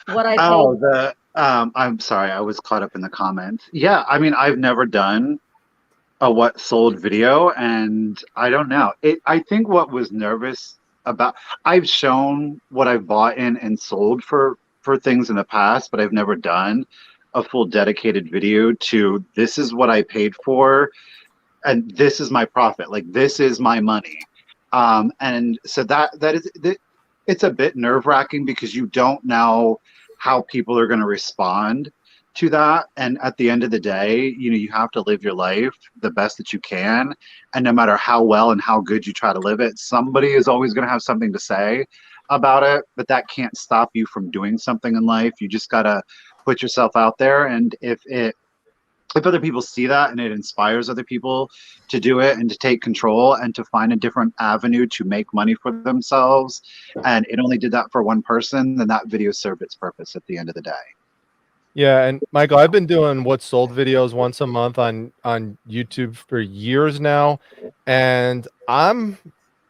What I paid. I'm sorry, I was caught up in the comments. Yeah, I mean, I've never done a what sold video, and I don't know. I think what was nervous about, I've shown what I've bought in and sold for things in the past, but I've never done a full dedicated video to this is what I paid for and this is my profit, like this is my money. And so that is, it's a bit nerve-wracking because you don't know how people are going to respond to that. And at the end of the day, you have to live your life the best that you can. And no matter how well and how good you try to live it, somebody is always going to have something to say about it, but that can't stop you from doing something in life. You just got to put yourself out there. And if other people see that and it inspires other people to do it and to take control and to find a different avenue to make money for themselves, and it only did that for one person, then that video served its purpose at the end of the day. Yeah, and Michael, I've been doing what sold videos once a month on YouTube for years now, and I'm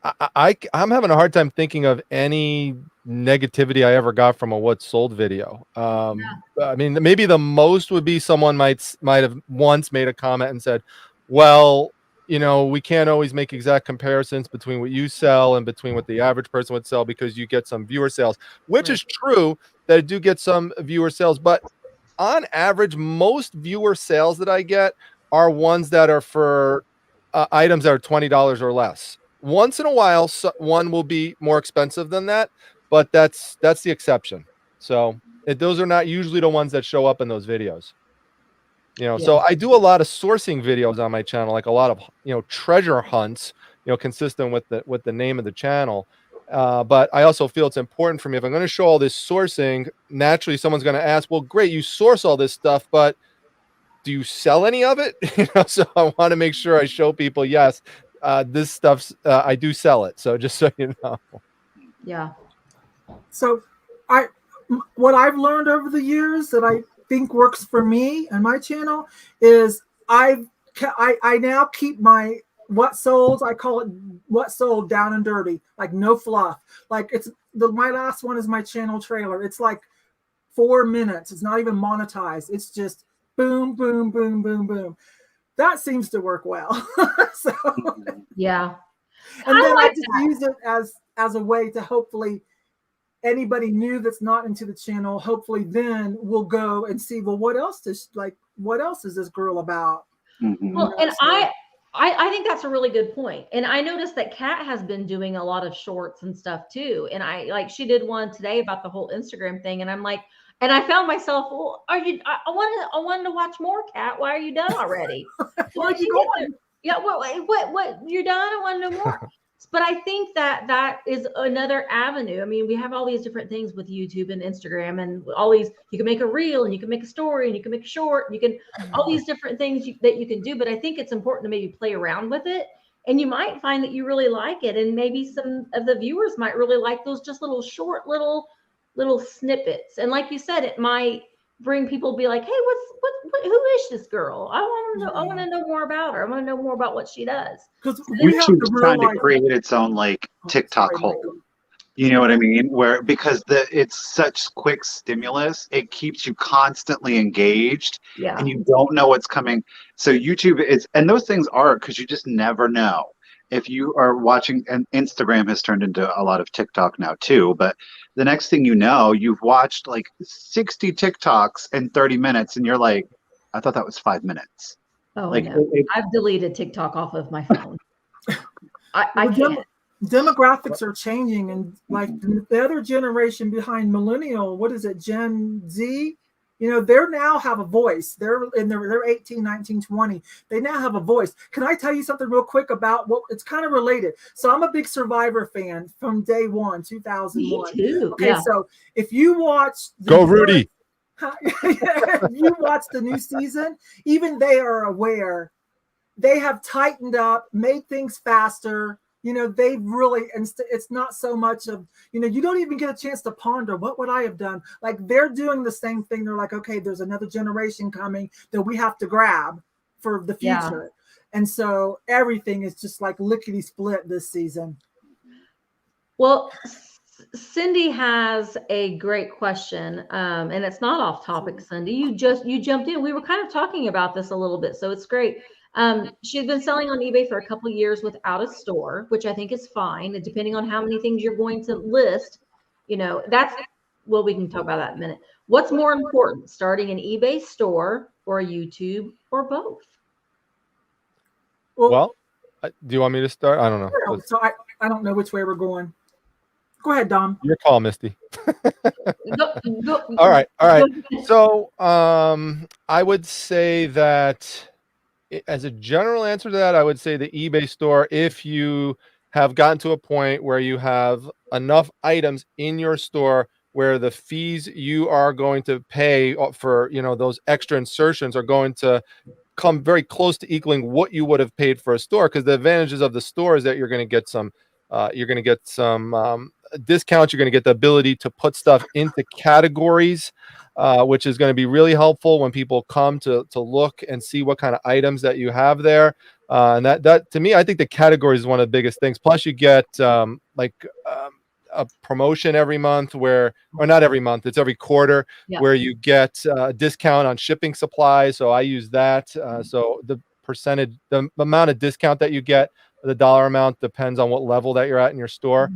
having a hard time thinking of any negativity I ever got from a what sold video. I mean, maybe the most would be someone might have once made a comment and said, "Well, we can't always make exact comparisons between what you sell and between what the average person would sell because you get some viewer sales," which Right. is true that I do get some viewer sales, but on average, most viewer sales that I get are ones that are for items that are $20 or less. Once in a while, one will be more expensive than that, but that's the exception. So those are not usually the ones that show up in those videos. So I do a lot of sourcing videos on my channel, like a lot of treasure hunts, consistent with the name of the channel. But I also feel it's important for me if I'm going to show all this sourcing. Naturally, someone's going to ask, "Well, great, you source all this stuff, but do you sell any of it?" So I want to make sure I show people, yes, this stuff's I do sell it. So just so you know. Yeah. So what I've learned over the years that I think works for me and my channel is I now keep my what sold, I call it what sold down and dirty, like no fluff. Like my last one is my channel trailer. It's like 4 minutes. It's not even monetized. It's just boom, boom, boom, boom, boom. That seems to work well. So Yeah. and then I like just that. use it as a way to hopefully anybody new that's not into the channel, hopefully then will go and see, well, what else is this girl about? Well, and I think that's a really good point. And I noticed that Kat has been doing a lot of shorts and stuff too. And she did one today about the whole Instagram thing. And I'm like, and I found myself, well, I wanted to watch more, Kat. Why are you done already? Where are you going? Yeah, what you're done? I want to know more. But I think that is another avenue. I mean, we have all these different things with YouTube and Instagram and all these, you can make a reel and you can make a story and you can make a short, and you can, all these different things that you can do. But I think it's important to maybe play around with it, and you might find that you really like it. And maybe some of the viewers might really like those just little short, little snippets. And like you said, it might bring people be like, hey, who is this girl? I want to know more about her. I want to know more about what she does. Because YouTube's trying to create its own like TikTok hole. You know what I mean? Because it's such quick stimulus, it keeps you constantly engaged, and you don't know what's coming. So YouTube is, and those things are because you just never know. If you are watching, and Instagram has turned into a lot of TikTok now too, but the next thing you know, you've watched like 60 TikToks in 30 minutes, and you're like, I thought that was 5 minutes. Oh, no. I've deleted TikTok off of my phone. I can't. Demographics are changing, and like the other generation behind millennial, what is it, Gen Z? They now have a voice. They're 18, 19, 20. They now have a voice. Can I tell you something real quick about what it's kind of related? So I'm a big Survivor fan from day one, 2001. Me too. Okay, yeah. So if you watch Go Rudy. If you watch the new season, even they are aware. They have tightened up, made things faster. They really, it's not so much of, you don't even get a chance to ponder, what would I have done? Like they're doing the same thing. They're like, okay, there's another generation coming that we have to grab for the future. Yeah. And so everything is just like lickety split this season. Well, Cindy has a great question. And it's not off topic, Cindy. You jumped in. We were kind of talking about this a little bit, so it's great. She's been selling on eBay for a couple of years without a store, which I think is fine. And depending on how many things you're going to list, we can talk about that in a minute. What's more important, starting an eBay store or a YouTube or both? Well, do you want me to start? I don't know. So I don't know which way we're going. Go ahead, Dom. Your call, Misty. All right. So I would say that as a general answer to that, I would say the eBay store, if you have gotten to a point where you have enough items in your store where the fees you are going to pay for, those extra insertions are going to come very close to equaling what you would have paid for a store. Because the advantages of the store is that you're going to get some discounts. You're going to get the ability to put stuff into categories, which is going to be really helpful when people come to look and see what kind of items that you have there. And that to me, I think the categories is one of the biggest things. Plus, you get a promotion every month or not every month, it's every quarter, where you get a discount on shipping supplies. So I use that. So the amount of discount that you get, the dollar amount depends on what level that you're at in your store.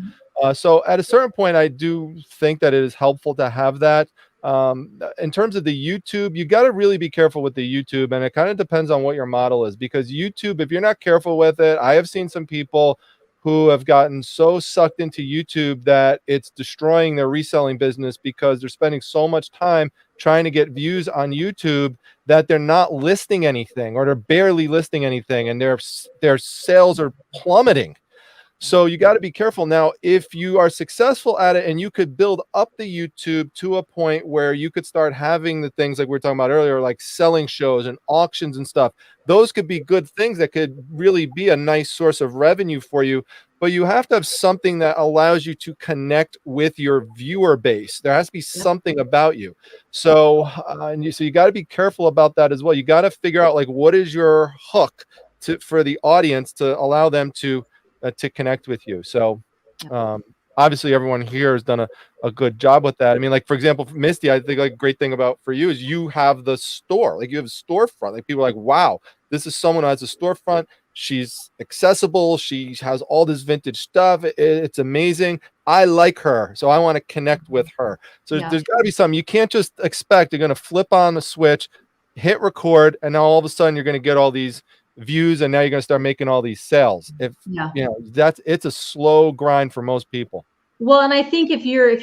So at a certain point, I do think that it is helpful to have that. In terms of the YouTube, you got to really be careful with the YouTube, and it kind of depends on what your model is, because YouTube, if you're not careful with it, I have seen some people who have gotten so sucked into YouTube that it's destroying their reselling business, because they're spending so much time trying to get views on YouTube that they're not listing anything, or they're barely listing anything, and their sales are plummeting. So you got to be careful. Now, if you are successful at it and you could build up the YouTube to a point where you could start having the things like we were talking about earlier, like selling shows and auctions and stuff, those could be good things that could really be a nice source of revenue for you. But you have to have something that allows you to connect with your viewer base. There has to be something about you. So, so you got to be careful about that as well. You got to figure out, like, what is your hook for the audience to allow them to connect with you. So obviously everyone here has done a good job with that. I mean, like, for example, Misty, I think like a great thing about for you is you have the store, like you have a storefront. Like, people are like, wow, this is someone who has a storefront. She's accessible. She has all this vintage stuff. It's amazing. I like her, so I want to connect with her. So there's got to be something. You can't just expect you're going to flip on the switch, hit record, and now all of a sudden you're going to get all these views, and now you're going to start making all these sales. If you know, it's a slow grind for most people. Well, and I think if you're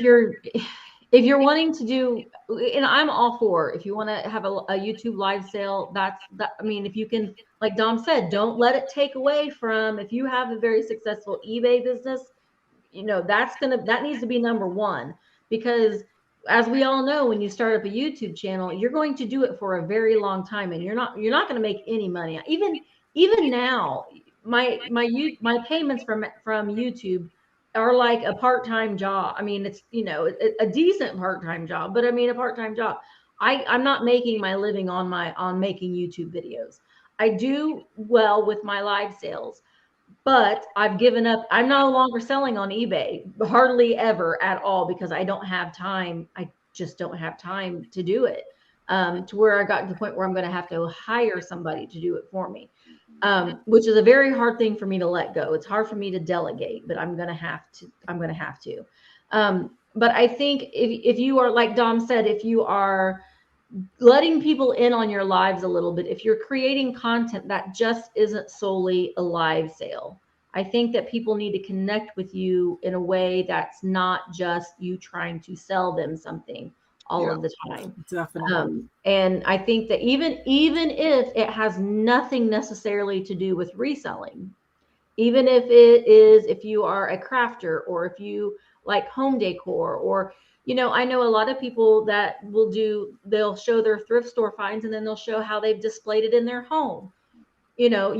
wanting to do, and I'm all for, if you want to have a YouTube live sale, I mean, if you can, like Dom said, don't let it take away from, if you have a very successful eBay business, you know, that needs to be number one, because as we all know, when you start up a YouTube channel, you're going to do it for a very long time, and you're not going to make any money. Even now, my payments from YouTube are like a part-time job. I mean, it's, you know, a decent part-time job, but I mean, a part-time job. I'm not making my living on making YouTube videos. I do well with my live sales, but I've given up. I'm no longer selling on eBay, hardly ever at all, because I don't have time. I just don't have time to do it, to where I got to the point where I'm going to have to hire somebody to do it for me, which is a very hard thing for me to let go. It's hard for me to delegate, but I'm going to have to. But I think if you are, like Dom said, if you are letting people in on your lives a little bit, if you're creating content that just isn't solely a live sale, I think that people need to connect with you in a way that's not just you trying to sell them something all of the time. Definitely. And I think that even if it has nothing necessarily to do with reselling, even if it is, if you are a crafter, or if you like home decor, or, you know, I know a lot of people that they'll show their thrift store finds, and then they'll show how they've displayed it in their home. You know,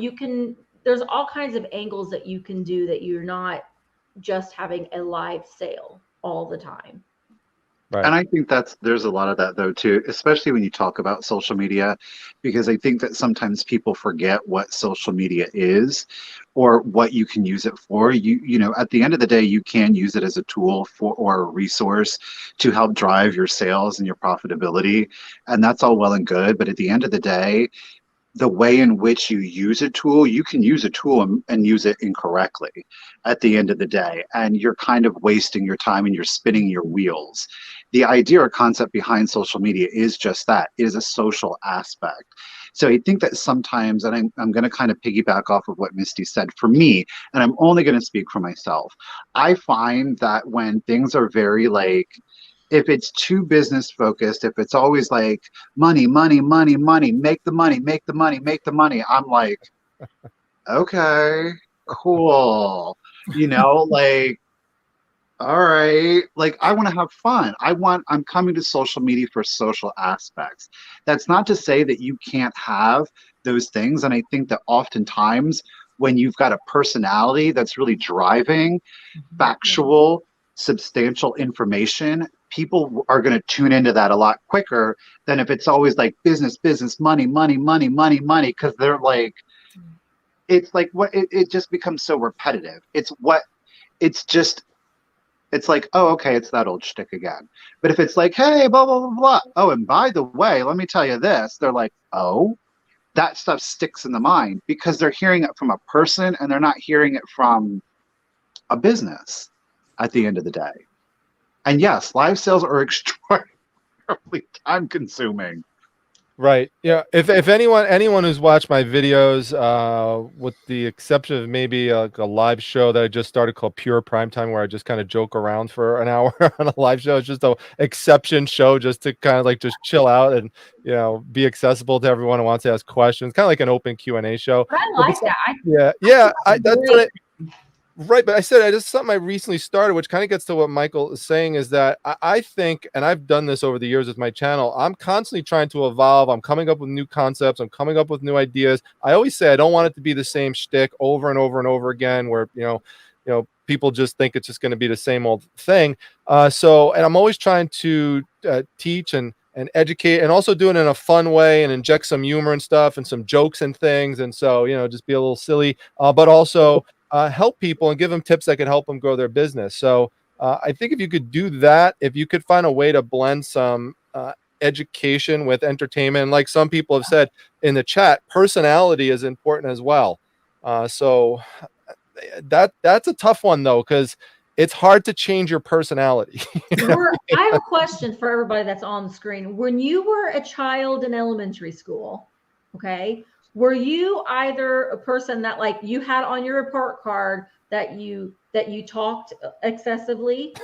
there's all kinds of angles that you can do, that you're not just having a live sale all the time. Right. And I think there's a lot of that though too, especially when you talk about social media, because I think that sometimes people forget what social media is or what you can use it for. You know, at the end of the day, you can use it as a tool or a resource to help drive your sales and your profitability. And that's all well and good. But at the end of the day, the way in which you use a tool, you can use a tool and use it incorrectly at the end of the day. And you're kind of wasting your time and you're spinning your wheels. The idea or concept behind social media is just that. It is a social aspect. So I think that sometimes, and I'm going to kind of piggyback off of what Misty said, for me, and I'm only going to speak for myself, I find that when things are very like, if it's too business focused, if it's always like money, money, money, money, make the money, make the money, make the money, I'm like, okay, cool. You know, like, all right, like I want to have fun. I'm coming to social media for social aspects. That's not to say that you can't have those things. And I think that oftentimes when you've got a personality that's really driving, factual, substantial information, people are going to tune into that a lot quicker than if it's always like business, business, money, money, money, money, money, because they're like, it's like what it just becomes so repetitive. It's like, oh, okay, it's that old shtick again. But if it's like, hey, blah, blah, blah, blah. Oh, and by the way, let me tell you this. They're like, oh, that stuff sticks in the mind because they're hearing it from a person and they're not hearing it from a business at the end of the day. And yes, live sales are extraordinarily time consuming. Right. Yeah. If anyone who's watched my videos, with the exception of maybe like a live show that I just started called Pure Primetime, where I just kind of joke around for an hour on a live show, it's just a exception show just to kind of like just chill out and be accessible to everyone who wants to ask questions, kind of like an open Q&A show. But I like that. That's what Right, but I said just something I recently started, which kind of gets to what Michael is saying, is that I think, and I've done this over the years with my channel, I'm constantly trying to evolve. I'm coming up with new concepts. I'm coming up with new ideas. I always say I don't want it to be the same shtick over and over and over again, where people just think it's just going to be the same old thing. And I'm always trying to teach and educate, and also do it in a fun way and inject some humor and stuff and some jokes and things. And so, just be a little silly, but also help people and give them tips that could help them grow their business. So I think if you could do that, if you could find a way to blend some education with entertainment, and like some people have said in the chat, personality is important as well. So that's a tough one though, because it's hard to change your personality. I have a question for everybody that's on the screen. When you were a child in elementary school, okay, were you either a person that like you had on your report card that you talked excessively,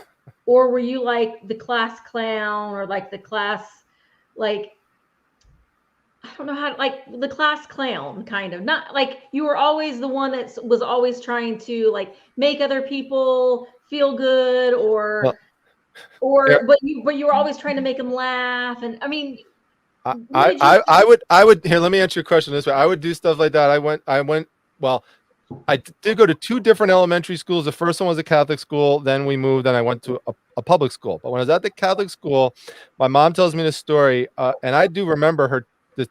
or were you like the class clown, or like the class, like, I don't know how to, like the class clown kind of, not like you were always the one that was always trying to like make other people feel good, or but you were always trying to make them laugh. And I mean, I would here, let me answer your question this way. I would do stuff like that. I did go to 2 different elementary schools. The first one was a Catholic school. Then we moved and I went to a public school. But when I was at the Catholic school, my mom tells me this story. And I do remember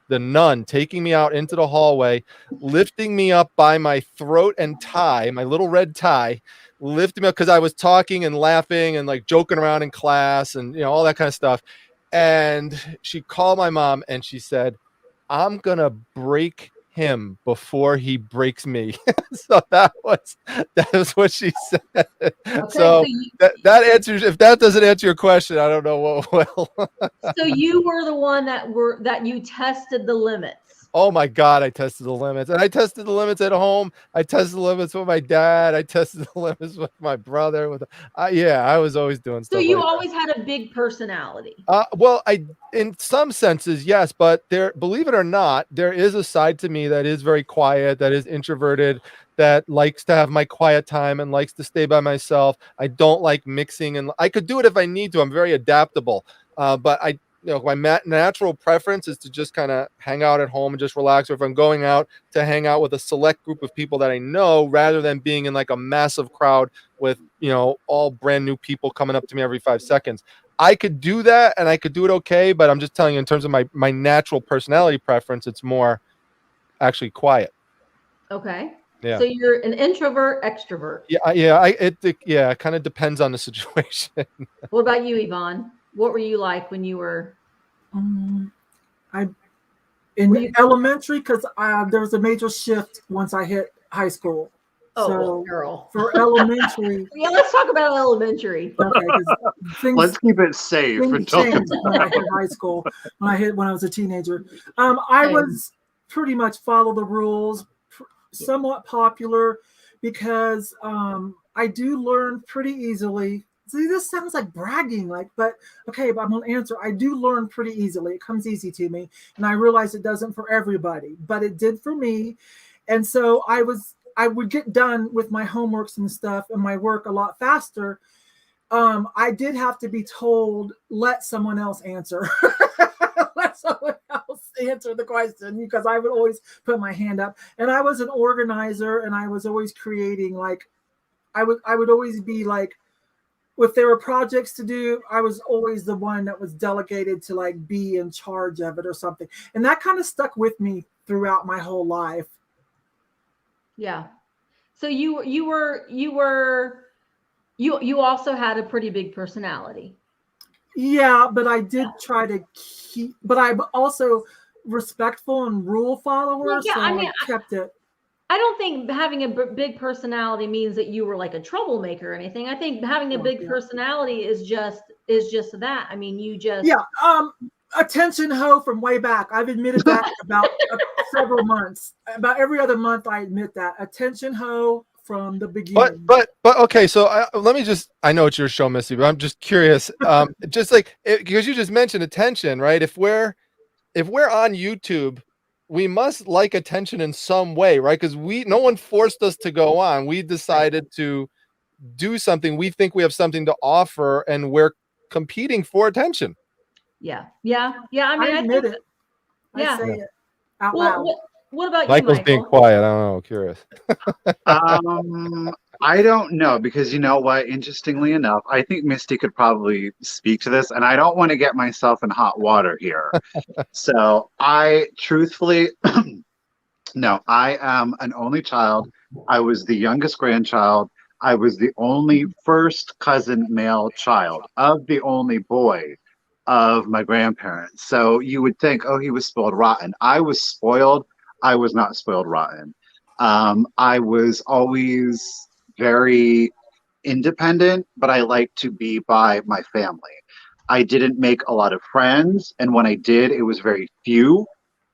the nun taking me out into the hallway, lifting me up by my throat and tie, my little red tie, lifting me up because I was talking and laughing and like joking around in class and, all that kind of stuff. And she called my mom and she said, I'm going to break him before he breaks me. So that was what she said. Okay, so that answers, if that doesn't answer your question, I don't know what will. So you were the one that you tested the limits. Oh my God, I tested the limits. And I tested the limits at home. I tested the limits with my dad. I tested the limits with my brother. I was always doing stuff. So you always had a big personality. Well, in some senses, yes, but believe it or not, there is a side to me that is very quiet, that is introverted, that likes to have my quiet time and likes to stay by myself. I don't like mixing, and I could do it if I need to. I'm very adaptable. But my natural preference is to just kind of hang out at home and just relax. Or if I'm going out, to hang out with a select group of people that I know, rather than being in like a massive crowd with, all brand new people coming up to me every 5 seconds. I could do that and I could do it okay, but I'm just telling you, in terms of my natural personality preference, it's more actually quiet. Okay. Yeah. So you're an introvert, extrovert. It kind of depends on the situation. What about you, Yvonne? What were you like when you were? Elementary, because there was a major shift once I hit high school. Oh, so well, girl. For elementary. Yeah, let's talk about elementary. Okay, let's keep it safe. Things changed when I hit high school. When I was a teenager, I was pretty much follow the rules, somewhat popular, because I do learn pretty easily. See, this sounds like bragging, but I'm going to answer. I do learn pretty easily. It comes easy to me. And I realize it doesn't for everybody, but it did for me. And so I would get done with my homeworks and stuff and my work a lot faster. I did have to be told, let someone else answer. Let someone else answer the question, because I would always put my hand up. And I was an organizer, and I was always creating, I would always be if there were projects to do, I was always the one that was delegated to like be in charge of it or something. And that kind of stuck with me throughout my whole life. Yeah. So you also had a pretty big personality. Yeah, but I did try to keep, but I'm also respectful and rule follower, Well, yeah, so I mean, I kept it. I don't think having a big personality means that you were like a troublemaker or anything. I think having a big personality is just that. I mean, you just attention ho from way back. I've admitted that about several months. About every other month, I admit that attention ho from the beginning. But okay, so let me just, I know it's your show, Missy, but I'm just curious. Just like because you just mentioned attention, right? If we're on YouTube, we must like attention in some way, right? Because no one forced us to go on. We decided to do something. We think we have something to offer, and we're competing for attention. Yeah. I mean, I admit it. Yeah. I say it out loud. What about Michael's you, Michael? being quiet. I don't know. Curious. I don't know, because you know what? Interestingly enough, I think Misty could probably speak to this, and I don't want to get myself in hot water here. So I truthfully, no, I am an only child. I was the youngest grandchild. I was the only first cousin male child of the only boy of my grandparents. So you would think, oh, he was spoiled rotten. I was spoiled. I was not spoiled rotten. I was always very independent, but I liked to be by my family. I didn't make a lot of friends, and when I did, it was very few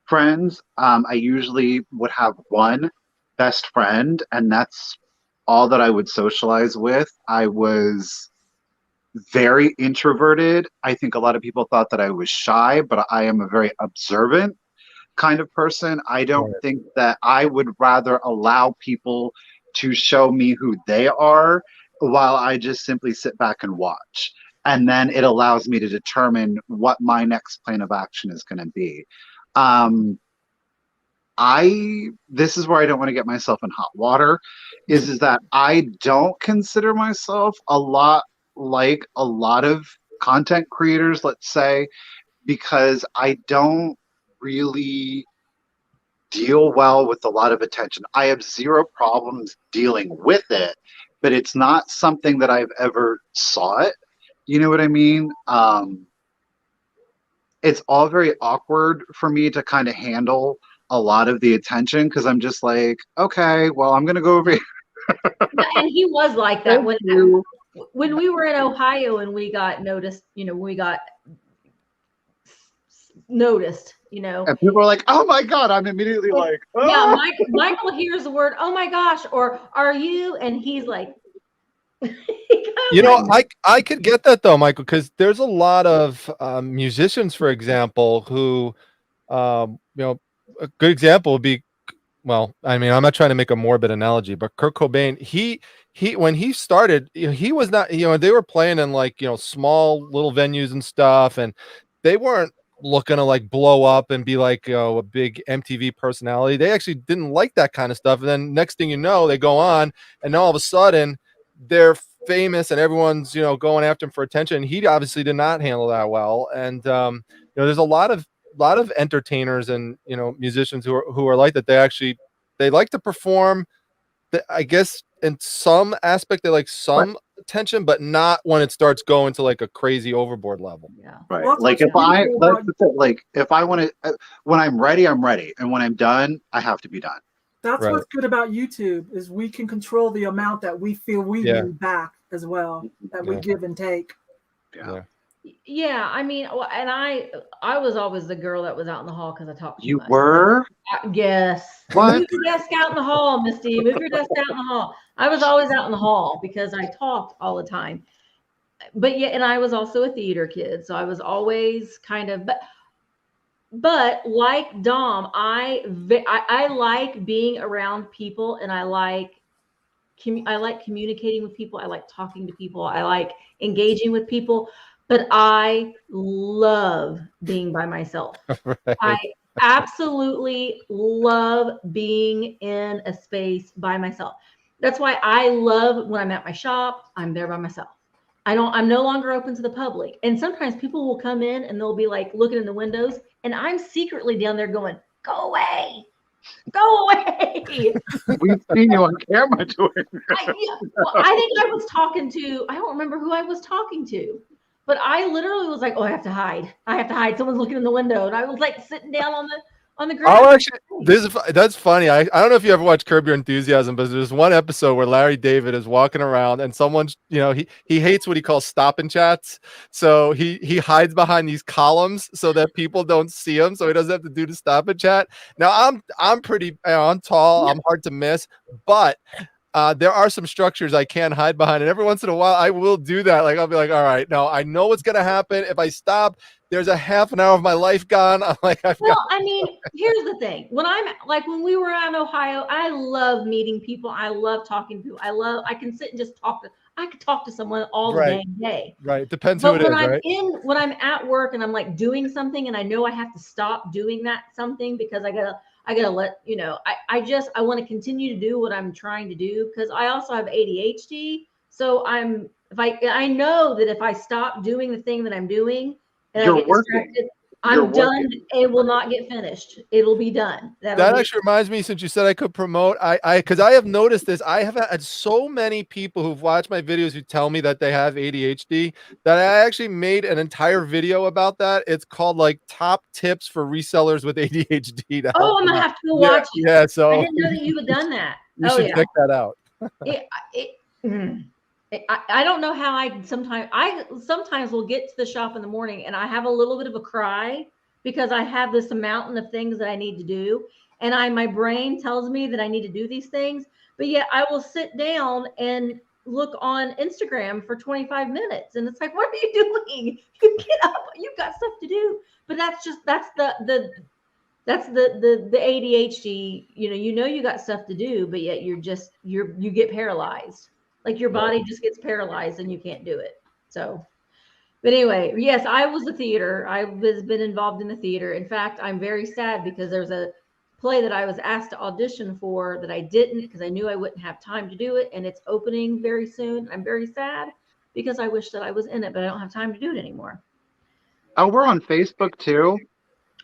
friends. I usually would have one best friend, and that's all that I would socialize with. I was very introverted. I think a lot of people thought that I was shy, but I am a very observant kind of person. I don't think that I would rather allow people to show me who they are while I just simply sit back and watch. And then it allows me to determine what my next plan of action is going to be. This is where I don't want to get myself in hot water, is that I don't consider myself a lot like a lot of content creators, let's say, because I don't really deal well with a lot of attention. I have zero problems dealing with it, but it's not something that I've ever sought. You know what I mean? It's all very awkward for me to kind of handle a lot of the attention, because I'm just like, okay, well, I'm going to go over here. And he was like that when we were in Ohio and we got noticed, And people are like, oh my God, I'm immediately like, oh. Yeah, Michael hears the word, oh my gosh, or are you? And he's like, I could get that though, Michael, because there's a lot of musicians, for example, who, a good example would be, well, I mean, I'm not trying to make a morbid analogy, but Kurt Cobain, he when he started, he was not, they were playing in like, small little venues and stuff, and they weren't looking to like blow up and be like, a big MTV personality. They actually didn't like that kind of stuff. And then next thing you know, they go on, and all of a sudden they're famous and everyone's, going after him for attention. He obviously did not handle that well. And, there's a lot of entertainers and, musicians who are like that. They like to perform. I guess in some aspect, they like some attention, but not when it starts going to like a crazy overboard level. Yeah. Right. Well, Like if I want to, when I'm ready, I'm ready. And when I'm done, I have to be done. That's what's good about YouTube, is we can control the amount that we feel we need back as well, that we give and take. Yeah, I mean, and I was always the girl that was out in the hall because I talked too much. You were? Yes. What? Move your desk out in the hall, Misty. Move your desk out in the hall. I was always out in the hall because I talked all the time. But yeah, and I was also a theater kid, so I was always kind of, but like Dom, I like being around people, and I like communicating with people. I like talking to people. I like engaging with people. But I love being by myself. Right. I absolutely love being in a space by myself. That's why I love when I'm at my shop, I'm there by myself. I'm no longer open to the public. And sometimes people will come in and they'll be like looking in the windows, and I'm secretly down there going, go away. Go away. We've seen you on camera doing I think I was talking to, I don't remember who I was talking to, but I literally was like, oh, I have to hide. I have to hide. Someone's looking in the window. And I was like sitting down on the ground. Oh, actually, that's funny. I don't know if you ever watched Curb Your Enthusiasm, but there's one episode where Larry David is walking around and someone's, he hates what he calls stop and chats. So he hides behind these columns so that people don't see him, so he doesn't have to do the stop and chat. Now I'm pretty, I'm tall, I'm hard to miss, but there are some structures I can hide behind, and every once in a while I will do that. Like I'll be like, all right, no, I know what's gonna happen. If I stop, there's a half an hour of my life gone. I'm like, I mean, here's the thing. When we were out in Ohio, I love meeting people. I love talking to people. I can sit and just talk. I could talk to someone all the dang day. Right. Depends who it is, right? When I'm at work and I'm like doing something and I know I have to stop doing that something because I gotta let, I want to continue to do what I'm trying to do because I also have ADHD. So I know that if I stop doing the thing that I'm doing and I get distracted, I'm done. It will not get finished. It'll be done. That actually reminds me, since you said I could promote, because I have noticed this. I have had so many people who've watched my videos who tell me that they have ADHD that I actually made an entire video about that. It's called like top tips for resellers with ADHD. Oh, I'm gonna have to go watch it. Yeah, so I didn't know that you had done that. You should check that out. I don't know how I sometimes will get to the shop in the morning and I have a little bit of a cry because I have this mountain of things that I need to do. And my brain tells me that I need to do these things, but yet I will sit down and look on Instagram for 25 minutes. And it's like, what are you doing? You get up, you've got stuff to do. But that's the ADHD, you got stuff to do, but yet you get paralyzed. Like your body just gets paralyzed and you can't do it. So, but anyway, yes, I was a theater. I was been involved in the theater. In fact, I'm very sad because there's a play that I was asked to audition for that I didn't because I knew I wouldn't have time to do it. And it's opening very soon. I'm very sad because I wish that I was in it, but I don't have time to do it anymore. Oh, we're on Facebook too?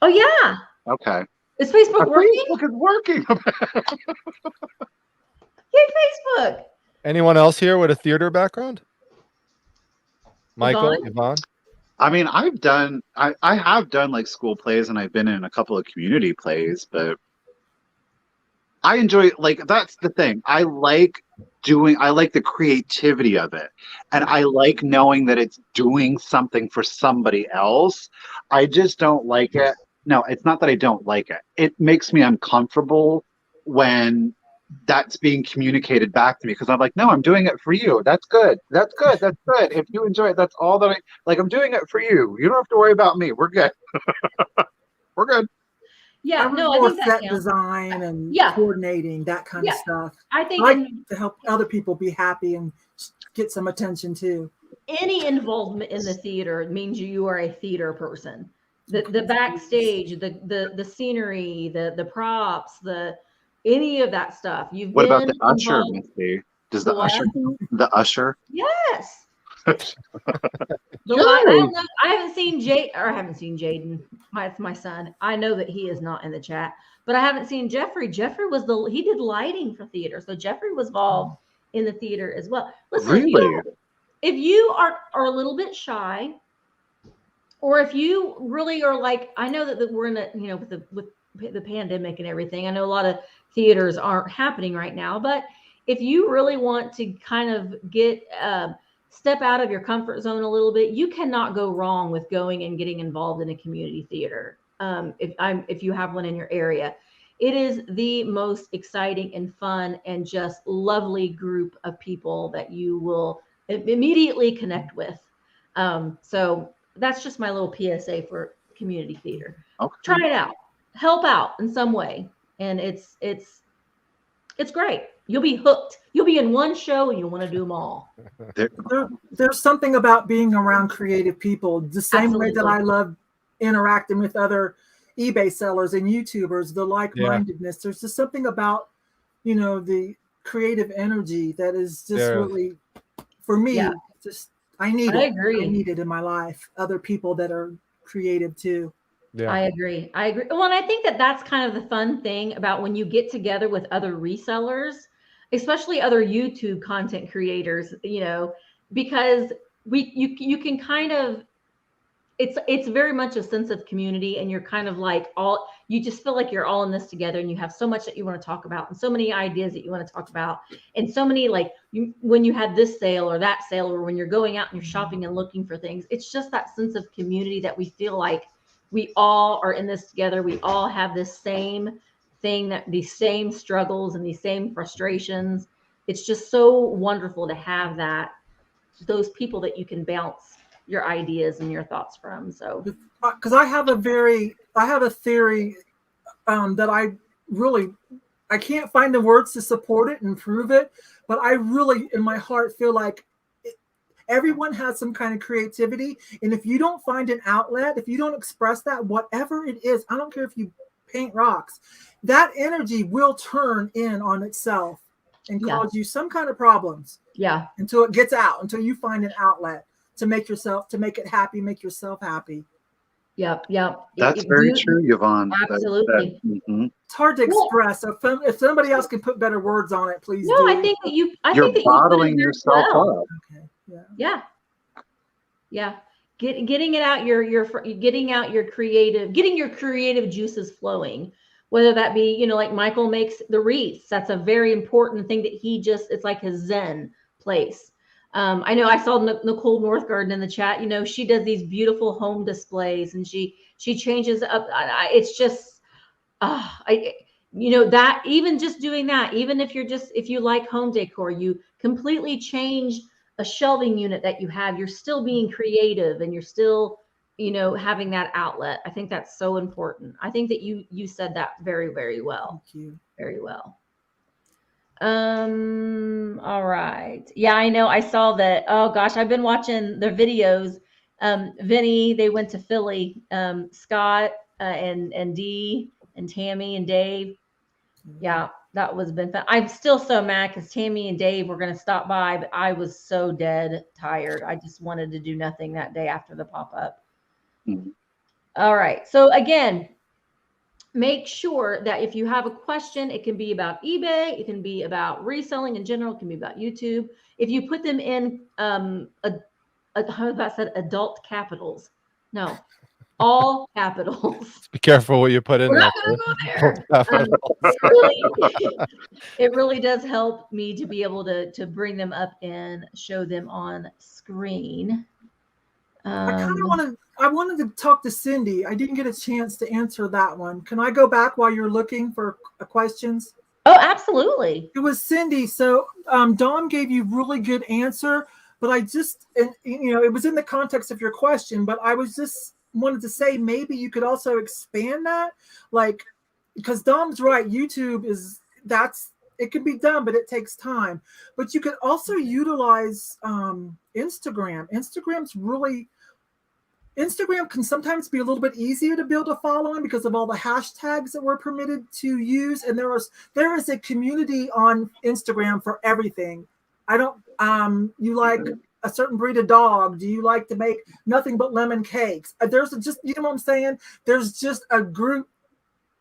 Oh, yeah. Okay. Is Facebook working? Facebook is working. Yay, Facebook. Anyone else here with a theater background? Michael, Yvonne? I mean, I have done like school plays and I've been in a couple of community plays, but I enjoy, like, that's the thing. I like the creativity of it. And I like knowing that it's doing something for somebody else. I just don't like it. No, it's not that I don't like it. It makes me uncomfortable when that's being communicated back to me because I'm like, no, I'm doing it for you. That's good. That's good. That's good. If you enjoy it, that's all that I'm doing it for you. You don't have to worry about me. We're good. We're good. Yeah, no, I think set design and coordinating, that kind of stuff. I think I like to help other people be happy and get some attention too. Any involvement in the theater means you are a theater person. The backstage, the scenery, the props, any of that stuff. What about the usher, Misty? Does the usher? Yes. I haven't seen Jaden. It's my son. I know that he is not in the chat, but I haven't seen Jeffrey. Jeffrey he did lighting for theater, so Jeffrey was involved in the theater as well. Listen, really? If you are a little bit shy, or if you really are like, I know that we're in a with the pandemic and everything. I know a lot of theaters aren't happening right now, but if you really want to kind of get step out of your comfort zone a little bit, you cannot go wrong with going and getting involved in a community theater. If you have one in your area, it is the most exciting and fun and just lovely group of people that you will immediately connect with. So that's just my little PSA for community theater. Okay. Try it out, help out in some way, and it's great. You'll be hooked. You'll be in one show and you'll want to do them all. There's something about being around creative people, the same way that I love interacting with other eBay sellers and YouTubers, the like-mindedness. Yeah. There's just something about, the creative energy that is just really, for me, just I need I it. agree. I need it in my life. Other people that are creative too. Yeah. I agree. I agree. Well, and I think that that's kind of the fun thing about when you get together with other resellers, especially other YouTube content creators, because you can kind of, it's very much a sense of community, and you're kind of like you just feel like you're all in this together, and you have so much that you want to talk about and so many ideas that you want to talk about, and so many, like, when you had this sale or that sale, or when you're going out and you're shopping and looking for things, it's just that sense of community that we feel like we all are in this together. We all have this same thing, that these same struggles and these same frustrations. It's just so wonderful to have those people that you can bounce your ideas and your thoughts from. So, because I have a theory that I can't find the words to support it and prove it, but I really, in my heart, feel like everyone has some kind of creativity. And if you don't find an outlet, if you don't express that, whatever it is, I don't care if you paint rocks, that energy will turn in on itself and cause you some kind of problems. Yeah. Until it gets out, until you find an outlet to make it happy, make yourself happy. Yep. That's very true, Yvonne. Absolutely. It's hard to express. So if somebody else can put better words on it, please do. I think that you're bottling yourself up. Okay. Yeah. Getting it out, getting your creative juices flowing, whether that be, like Michael makes the wreaths. That's a very important thing that it's like his Zen place. I know I saw Nicole Northgarden in the chat. She does these beautiful home displays, and she changes up. It's just, that even just doing that, even if you like home decor, you completely change a shelving unit that you have. You're still being creative, and you're still, having that outlet. I think that's so important. I think that you said that very, very well. Thank you. Very well. All right. Yeah, I know. I saw that. Oh gosh, I've been watching their videos. Vinny, they went to Philly. Scott, and Dee and Tammy and Dave. Yeah, that was been fun. I'm still so mad because Tammy and Dave were going to stop by, but I was so dead tired. I just wanted to do nothing that day after the pop-up. Mm-hmm. All right. So again, make sure that if you have a question, it can be about eBay, it can be about reselling in general, it can be about YouTube. If you put them in, how about said adult capitals? No, all capitals. Be careful what you put in We're there. not going to go there. It really does help me to be able to bring them up and show them on screen. I wanted to talk to Cindy. I didn't get a chance to answer that one. Can I go back while you're looking for questions? Oh, absolutely. It was Cindy. So Dom gave you really good answer, but it was in the context of your question, but I was just wanted to say maybe you could also expand that, like, because Dom's right. YouTube it can be done, but it takes time. But you could also utilize Instagram. Instagram can sometimes be a little bit easier to build a following because of all the hashtags that we're permitted to use. And there is a community on Instagram for everything. You like a certain breed of dog? Do you like to make nothing but lemon cakes? There's just, you know what I'm saying? There's just a group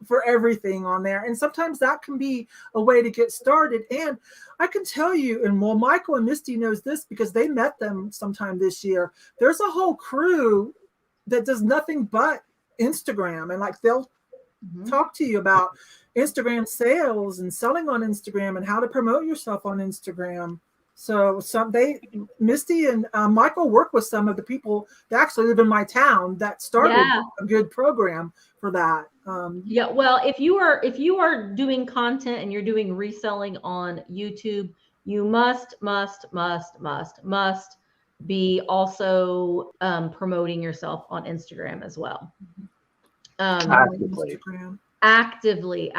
for everything on there. And sometimes that can be a way to get started. And I can tell you, and well, Michael and Misty knows this because they met them sometime this year. There's a whole crew that does nothing but Instagram, and like they'll talk to you about Instagram sales and selling on Instagram and how to promote yourself on Instagram. So Misty and Michael work with some of the people that actually live in my town that started a good program for that. Well, if you are doing content and you're doing reselling on YouTube, you must be also promoting yourself on Instagram as well. Actively,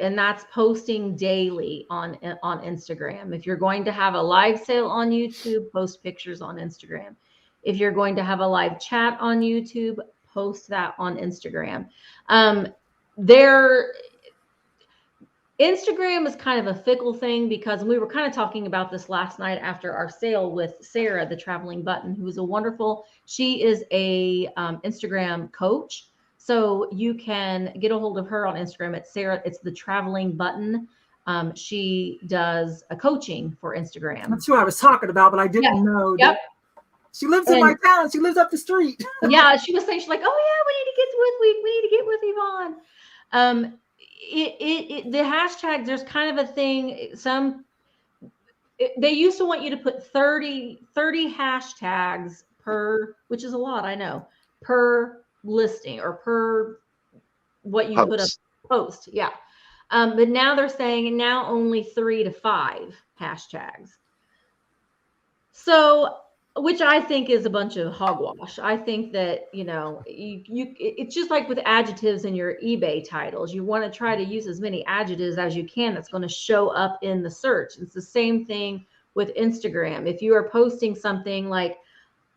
and that's posting daily on Instagram. If you're going to have a live sale on YouTube, post pictures on Instagram. If you're going to have a live chat on YouTube, post that on Instagram. Instagram is kind of a fickle thing because we were kind of talking about this last night after our sale with Sarah, the traveling button, who is a wonderful, she is a Instagram coach. So you can get a hold of her on Instagram. It's Sarah, it's the traveling button. She does a coaching for Instagram. That's who I was talking about, but I didn't know that she lives in my town. She lives up the street. Yeah, she was saying, she's like, oh yeah, we need to get with Yvon. The hashtags, there's kind of a thing. They used to want you to put 30 hashtags per, which is a lot, I know, per listing or per what you put up post. Yeah. But now they're saying now only 3 to 5 hashtags. So, which I think is a bunch of hogwash. I think that, it's just like with adjectives in your eBay titles. You want to try to use as many adjectives as you can that's going to show up in the search. It's the same thing with Instagram. If you are posting something like,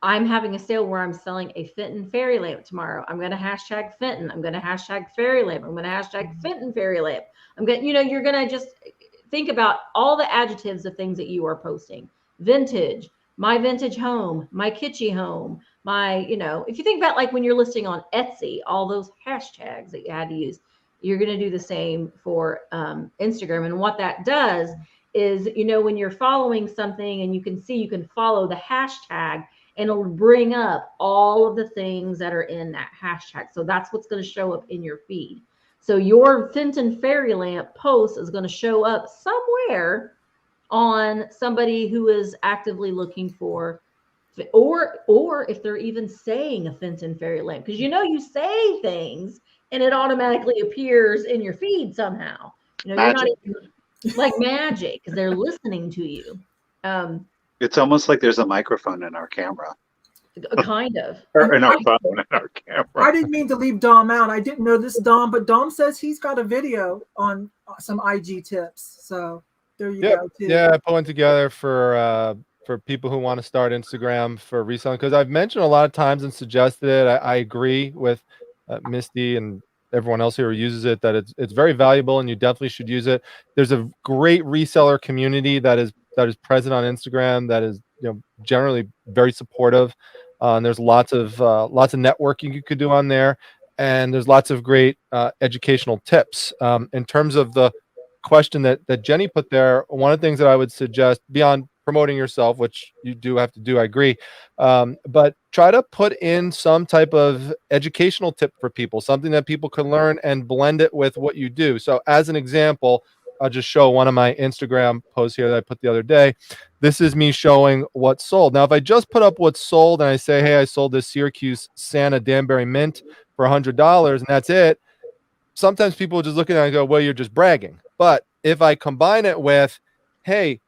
I'm having a sale where I'm selling a Fenton fairy lamp tomorrow, I'm going to hashtag Fenton. I'm going to hashtag fairy lamp. I'm going to hashtag Fenton fairy lamp. You're going to just think about all the adjectives of things that you are posting. Vintage, my vintage home, my kitschy home, if you think about like when you're listing on Etsy, all those hashtags that you had to use, you're going to do the same for Instagram. And what that does is, when you're following something and you can follow the hashtag and it'll bring up all of the things that are in that hashtag. So that's what's going to show up in your feed. So your Fenton fairy lamp post is going to show up somewhere on somebody who is actively looking for, or if they're even saying a Fenton fairy lamp, because you say things and it automatically appears in your feed somehow. You're not even, like magic, because they're listening to you. It's almost like there's a microphone in our camera. Kind of. Or in our phone, in our camera. I didn't mean to leave Dom out. I didn't know this, Dom, but Dom says he's got a video on some IG tips. So there you go. Too. Yeah, I put one together for people who want to start Instagram for reselling, because I've mentioned a lot of times and suggested it. I agree with Misty and everyone else here who uses it, that it's very valuable and you definitely should use it. There's a great reseller community that is present on Instagram that is generally very supportive. And there's lots of networking you could do on there, and there's lots of great educational tips. In terms of the question that Jenny put there, one of the things that I would suggest beyond promoting yourself, which you do have to do, I agree, but try to put in some type of educational tip for people, something that people can learn, and blend it with what you do. So as an example, I'll just show one of my Instagram posts here that I put the other day. This is me showing what's sold. Now, if I just put up what's sold and I say, hey, I sold this Syracuse Santa Danbury Mint for $100, and that's it, sometimes people just look at it and go, well, you're just bragging. But if I combine it with, hey,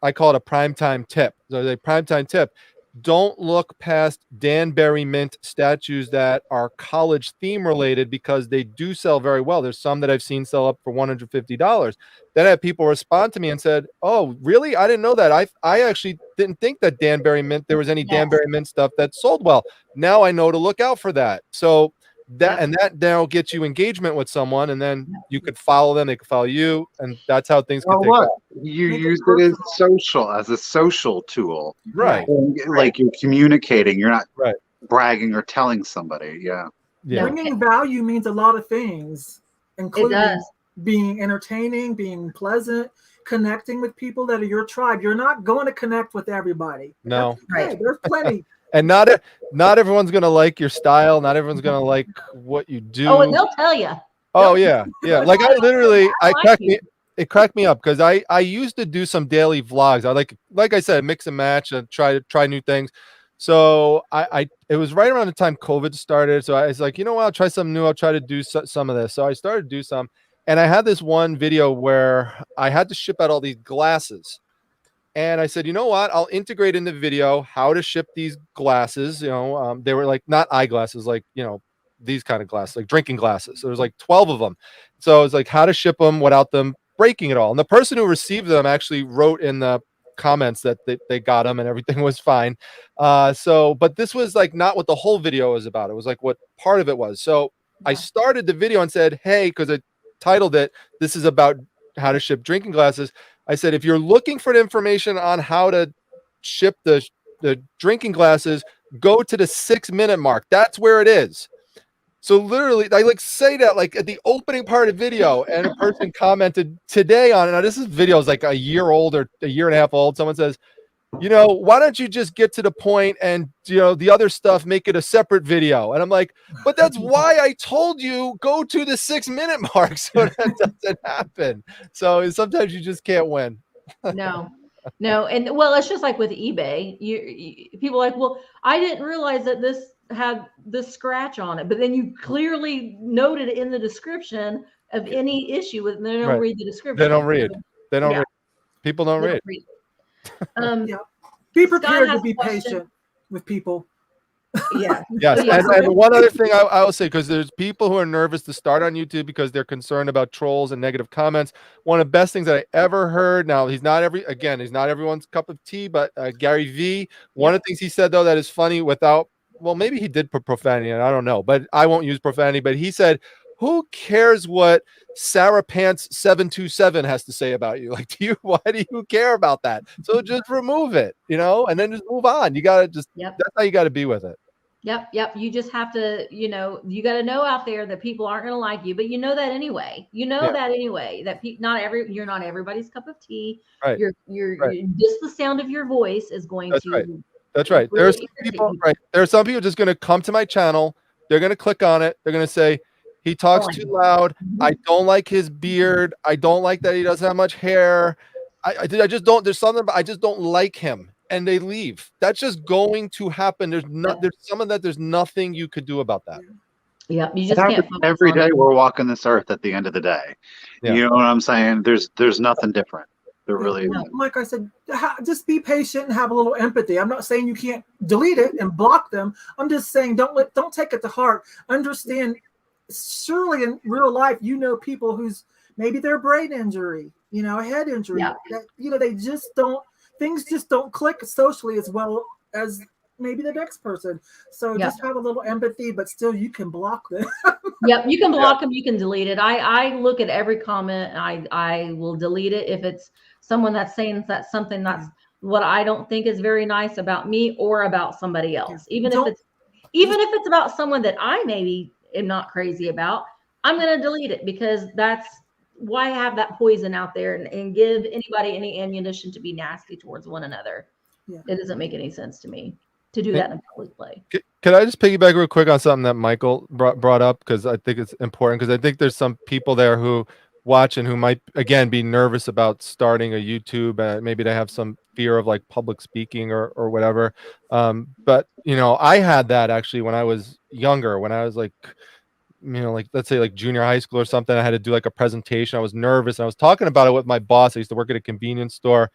I call it a primetime tip. So a primetime tip. Don't look past Danbury Mint statues that are college theme related, because they do sell very well. There's some that I've seen sell up for $150. Then I had people respond to me and said, oh, really? I didn't know that. I actually didn't think that Danbury Mint, there was any Danbury Mint stuff that sold well. Now I know to look out for that. So that now gets you engagement with someone, and then you could follow them, they could follow you, and that's how things can take off. You use it as a social tool, right? Like you're communicating, you're not bragging or telling somebody. Yeah. Bringing value means a lot of things, including being entertaining, being pleasant, connecting with people that are your tribe. You're not going to connect with everybody. No, there's plenty. And not everyone's gonna like your style. Not everyone's gonna like what you do. Oh, and they'll tell you. Oh yeah. Like it cracked me up, because I used to do some daily vlogs. I like I said, mix and match and try new things. So it was right around the time COVID started. So I was like, I'll try something new. I'll try to do some of this. So I started to do some, and I had this one video where I had to ship out all these glasses. And I said, you know what? I'll integrate in the video how to ship these glasses. They were like not eyeglasses, like, these kind of glasses, like drinking glasses. So there's like 12 of them. So it was like how to ship them without them breaking it all. And the person who received them actually wrote in the comments that they got them and everything was fine. But this was like not what the whole video was about. It was like what part of it was. So I started the video and said, hey, because I titled it, this is about how to ship drinking glasses. I said, if you're looking for the information on how to ship the drinking glasses, go to the 6-minute mark. That's where it is. So literally, I like say that like at the opening part of the video, and a person commented today on it. Now this video is like a year old or a year and a half old. Someone says, you know, why don't you just get to the point and, you know, the other stuff, make it a separate video? And I'm like, but that's why I told you go to the 6-minute mark so that doesn't happen. So sometimes you just can't win. No. And well, it's just like with eBay. You people are like, well, I didn't realize that this had this scratch on it, but then you clearly noted it in the description of any issue with, and they don't read the description. They don't read. They don't read. People don't read. Yeah. Be prepared to be patient with people. Yeah. Yes. And one other thing I will say, because there's people who are nervous to start on YouTube because they're concerned about trolls and negative comments. One of the best things that I ever heard. Now he's not everyone's cup of tea, but Gary V. One of the things he said though that is funny without, well, maybe he did put profanity in, I don't know, but I won't use profanity. But he said, who cares what Sarah Pants 727 has to say about you? Like, why do you care about that? So just remove it, you know, and then just move on. You gotta just, that's how you gotta be with it. Yep. You just have to, you know, you got to know out there that people aren't going to like you, but you know that anyway. You know that anyway. That you're not everybody's cup of tea. Right. You're just the sound of your voice is going to. That's right. There are some people. Right. There are some people just going to come to my channel. They're going to click on it. They're going to say, he talks too loud. I don't like his beard. I don't like that he doesn't have much hair. I just don't. There's something. I just don't like him. And they leave. That's just going to happen. There's nothing you could do about that. Yeah, you just can't. Every day we're walking this earth at the end of the day. Yeah. You know what I'm saying? There's nothing different. There really isn't. Like I said, just be patient and have a little empathy. I'm not saying you can't delete it and block them. I'm just saying don't take it to heart. Understand, surely in real life, you know people who's maybe their brain injury, you know, head injury. That, you know, they just don't. Things just don't click socially as well as maybe the next person. So just have a little empathy, but still you can block them. Yep, you can block them, you can delete it. I look at every comment, I will delete it if it's someone that's saying that something that's what I don't think is very nice about me or about somebody else. Even if it's about someone that I maybe am not crazy about, I'm going to delete it, because that's why have that poison out there and give anybody any ammunition to be nasty towards one another. It doesn't make any sense to me to do that in a public play. Can I just piggyback real quick on something that Michael brought up, because I think it's important, because I think there's some people there who watch and who might again be nervous about starting a YouTube. Maybe they have some fear of like public speaking or whatever. But you know, I had that actually when I was younger, when I was like, you know, like let's say like junior high school or something. I had to do like a presentation. I was nervous. And I was talking about it with my boss. I used to work at a convenience store,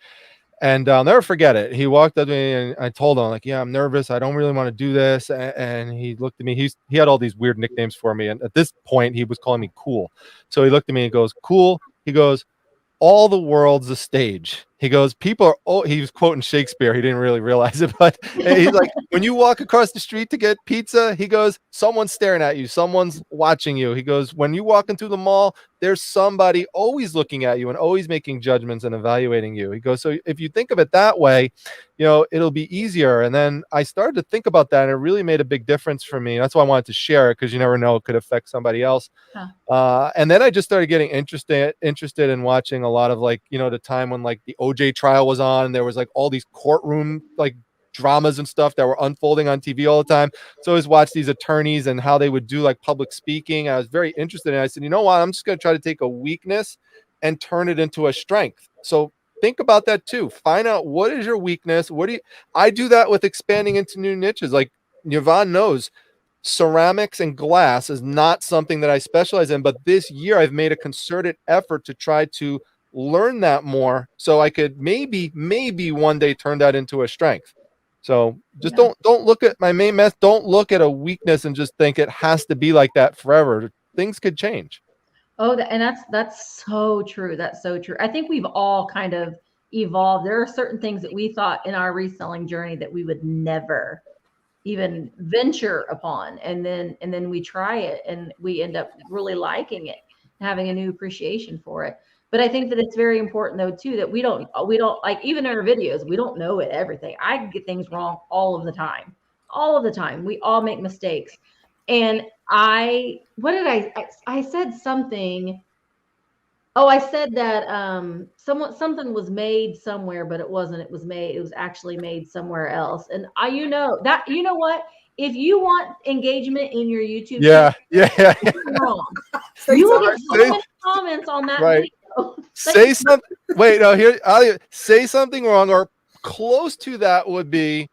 and I'll never forget it. He walked up to me and I told him like, yeah, I'm nervous. I don't really want to do this. And he looked at me. He had all these weird nicknames for me. And at this point he was calling me Cool. So he looked at me and goes, Cool. He goes, all the world's a stage. He goes, people are, he was quoting Shakespeare. He didn't really realize it, but he's like, when you walk across the street to get pizza, he goes, someone's staring at you. Someone's watching you. He goes, when you walk into the mall, there's somebody always looking at you and always making judgments and evaluating you. He goes, so if you think of it that way, you know, it'll be easier. And then I started to think about that, and it really made a big difference for me. That's why I wanted to share it, because you never know, it could affect somebody else. And then I just started getting interested in watching a lot of, like, you know, the time when like the OJ trial was on, and there was like all these courtroom like dramas and stuff that were unfolding on TV all the time. So I always watched these attorneys and how they would do like public speaking. I was very interested in it. I said, you know what, I'm just going to try to take a weakness and turn it into a strength. So think about that too. Find out, what is your weakness? I do that with expanding into new niches. Like Yvon knows, ceramics and glass is not something that I specialize in, but this year I've made a concerted effort to try to learn that more, so I could maybe one day turn that into a strength. So just don't look at my main mess. Don't look at a weakness and just think it has to be like that forever. Things could change. Oh, and that's so true. That's so true. I think we've all kind of evolved. There are certain things that we thought in our reselling journey that we would never even venture upon, and then we try it and we end up really liking it, having a new appreciation for it. But I think that it's very important though too that we don't like, even in our videos, we don't know everything. I get things wrong all of the time. All of the time. We all make mistakes. And I said something. Oh, I said that something was made somewhere, but it wasn't. It was actually made somewhere else. And you know what? If you want engagement in your YouTube channel, yeah. wrong. You will get so many comments on that video. Say something. Wait, no, here. Say something wrong or close to that would be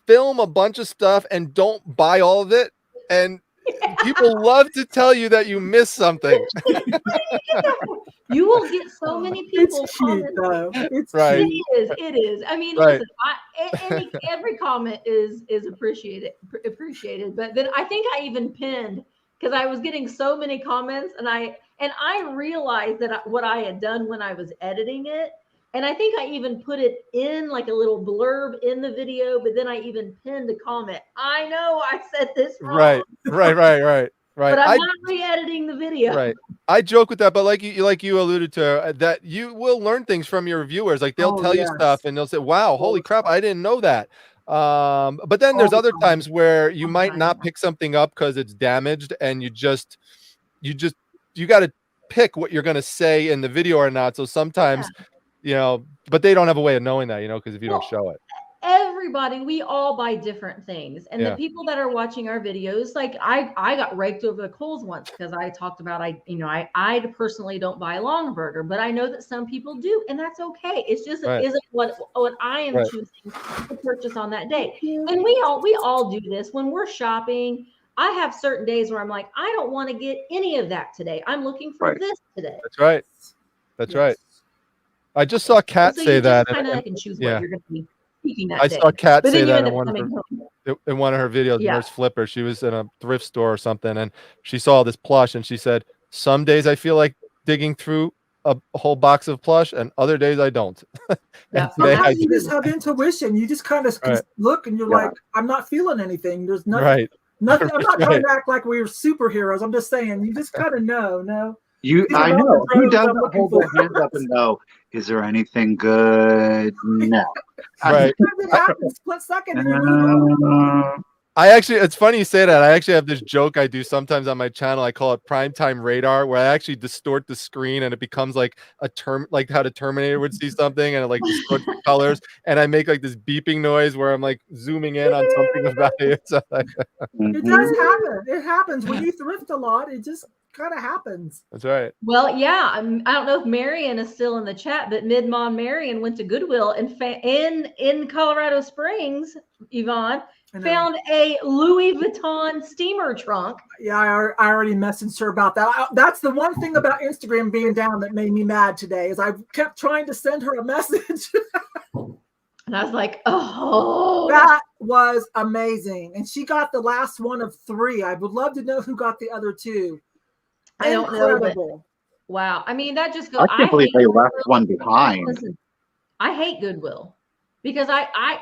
film a bunch of stuff and don't buy all of it. And people love to tell you that you missed something. You will get so many people. It's cute, though. It's right. cute. It is. I mean, right. listen, every comment is appreciated. But then I think I even pinned because I was getting so many comments, and I realized that what I had done when I was editing it, and I think I even put it in like a little blurb in the video. But then I even pinned a comment. I know I said this wrong. Right. But I'm not re-editing the video. Right. I joke with that, but like you alluded to, that you will learn things from your viewers. Like they'll tell you stuff and they'll say, wow, holy crap, I didn't know that. But then there's other times where you might not pick something up because it's damaged, and you got to pick what you're going to say in the video or not. So sometimes, but they don't have a way of knowing that, because if you don't show it. Everybody, we all buy different things, and the people that are watching our videos, like I got raked over the coals once because I talked about I personally don't buy Longaberger, but I know that some people do, and that's okay. It's just it isn't what I am choosing to purchase on that day. And we all do this when we're shopping. I have certain days where I'm like, I don't want to get any of that today. I'm looking for this today. That's right. I just saw Kat say that. Kind of can choose what you're going to be. I saw Kat say that in one of her videos. Nurse Flipper. She was in a thrift store or something, and she saw this plush, and she said, "Some days I feel like digging through a whole box of plush, and other days I don't." Sometimes you just have intuition. You just kind of look, and you're like, "I'm not feeling anything. There's nothing. Nothing. I'm not trying to act like we're superheroes. I'm just saying, you just kind of know. No." I know. Who doesn't hold their hands up and go, is there anything good? No. Right. It happens, split second. I actually, it's funny you say that. I actually have this joke I do sometimes on my channel. I call it primetime radar, where I actually distort the screen and it becomes like a term, like how the Terminator would see something, and it like distorts the colors. And I make like this beeping noise where I'm like zooming in on something about it. So, it does happen. It happens when you thrift a lot. It just kind of happens. That's right. Well, yeah. I don't know if Marion is still in the chat, but Mid-Mom Marion went to Goodwill and in Colorado Springs, Yvonne, found a Louis Vuitton steamer trunk. Yeah, I already messaged her about that. That's the one thing about Instagram being down that made me mad today, is I kept trying to send her a message. And I was like, oh. That was amazing. And she got the last one of 3. I would love to know who got the other 2. I don't know. But, wow. I mean, that just goes. I can't believe they left one behind. Listen, I hate Goodwill. Because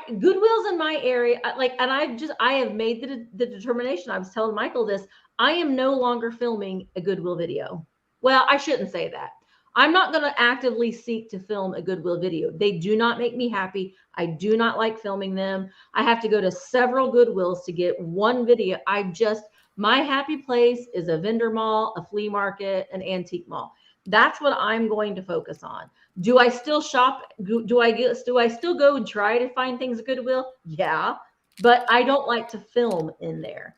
Goodwill's in my area, and I have made the determination. I was telling Michael this. I am no longer filming a Goodwill video. Well, I shouldn't say that. I'm not going to actively seek to film a Goodwill video. They do not make me happy. I do not like filming them. I have to go to several Goodwills to get one video. My happy place is a vendor mall, a flea market, an antique mall. That's what I'm going to focus on. Do I still shop? Do I still go and try to find things at Goodwill? Yeah, but I don't like to film in there.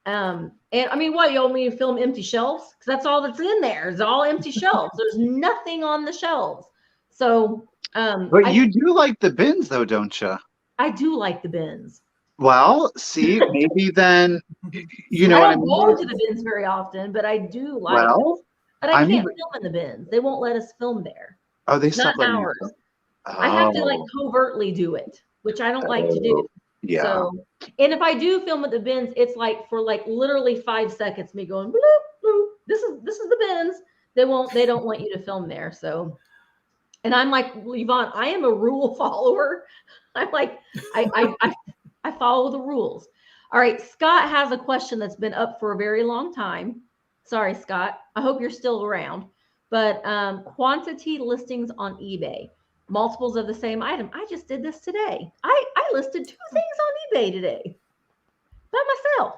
And I mean, what, you want me to film empty shelves? Because that's all that's in there. It's all empty shelves. There's nothing on the shelves. So, but you do like the bins, though, don't you? I do like the bins. Well, see, maybe then you know. I don't go to the bins very often, but I do like. Well, but I can't film in the bins. They won't let us film there. Oh, they not ours. I have to like covertly do it, which I don't like to do. Yeah. So, and if I do film at the bins, it's like for like literally 5 seconds, me going bloop bloop. This is the bins. They don't want you to film there. So, and I'm like, Yvonne, I am a rule follower. I'm like, I follow the rules. All right, Scott has a question that's been up for a very long time. Sorry, Scott. I hope you're still around. but quantity listings on eBay, multiples of the same item. I just did this today. I listed 2 things on eBay today by myself.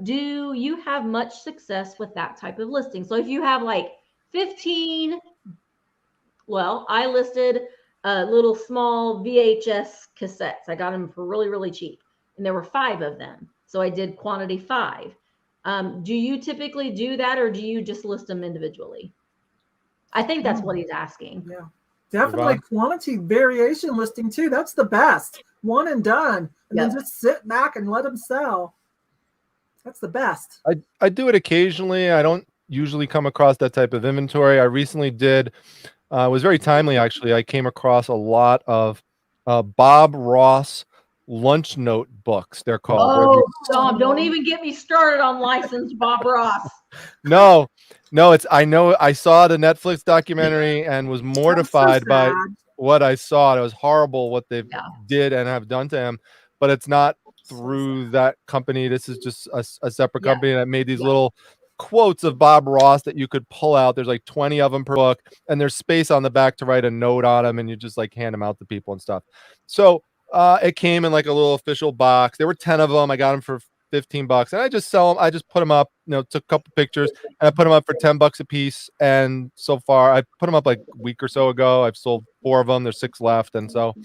Do you have much success with that type of listing? So if you have like 15, well, I listed little small VHS cassettes. I got them for really, really cheap, and there were 5 of them. So I did quantity 5. Do you typically do that, or do you just list them individually? I think that's what he's asking. Yeah, definitely Yvonne? quantity variation listing too. That's the best. One and done, and then just sit back and let them sell. That's the best. I do it occasionally. I don't usually come across that type of inventory. I recently did. It was very timely, actually. I came across a lot of Bob Ross lunch note books. They're called. Oh, Dom, don't even get me started on licensed Bob Ross. No, it's. I know. I saw the Netflix documentary and was mortified by what I saw. It was horrible what they did and have done to him. But it's not through that company. This is just a separate company that made these little quotes of Bob Ross that you could pull out. There's like 20 of them per book, and there's space on the back to write a note on them, and you just like hand them out to people and stuff. So it came in like a little official box. There were 10 of them. I got them for $15, and I just sell them. I just put them up, took a couple pictures, and I put them up for $10 a piece. And so far, I put them up like a week or so ago. I've sold 4 of them. There's 6 left, and so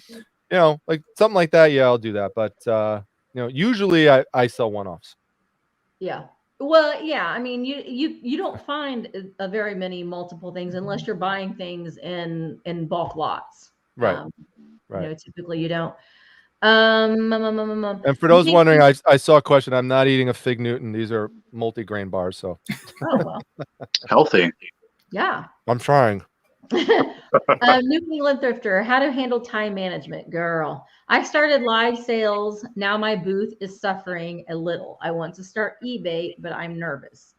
like something like that. Yeah, I'll do that. But usually I sell one-offs. Yeah. Well, yeah. I mean, you don't find a very many multiple things unless you're buying things in bulk lots. Right. Right. Typically you don't. And for those wondering, I saw a question. I'm not eating a Fig Newton. These are multi-grain bars, so. Oh, well. Healthy. Yeah. I'm trying. New England Thrifter, how to handle time management. Girl, I started live sales. Now my booth is suffering a little. I want to start eBay, but I'm nervous.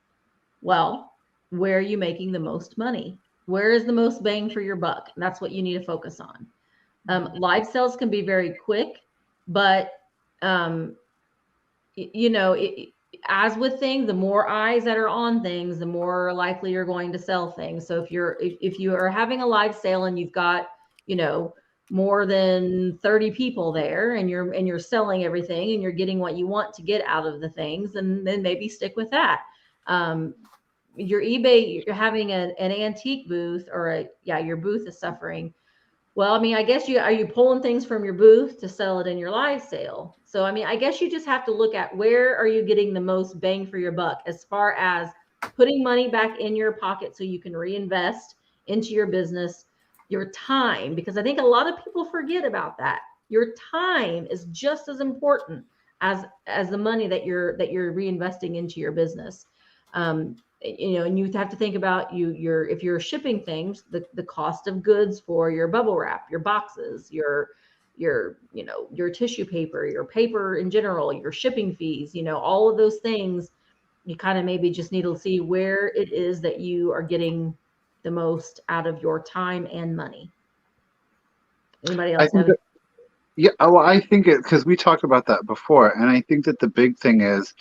Well, where are you making the most money? Where is the most bang for your buck? That's what you need to focus on. Live sales can be very quick, but as with things, the more eyes that are on things, the more likely you're going to sell things. So if you are having a live sale and you've got more than 30 people there, and you're selling everything and you're getting what you want to get out of the things, then maybe stick with that. Your eBay, you're having an antique booth, or your booth is suffering. Well, I mean, I guess are you pulling things from your booth to sell it in your live sale? So, I mean, I guess you just have to look at where are you getting the most bang for your buck as far as putting money back in your pocket so you can reinvest into your business, your time, because I think a lot of people forget about that. Your time is just as important as the money that you're reinvesting into your business. And you have to think about if you're shipping things, the cost of goods for your bubble wrap, your boxes, your tissue paper, your paper in general, your shipping fees, all of those things. You kind of maybe just need to see where it is that you are getting the most out of your time and money. Anybody else have it? Yeah, well, I think because we talked about that before, and I think that the big thing is,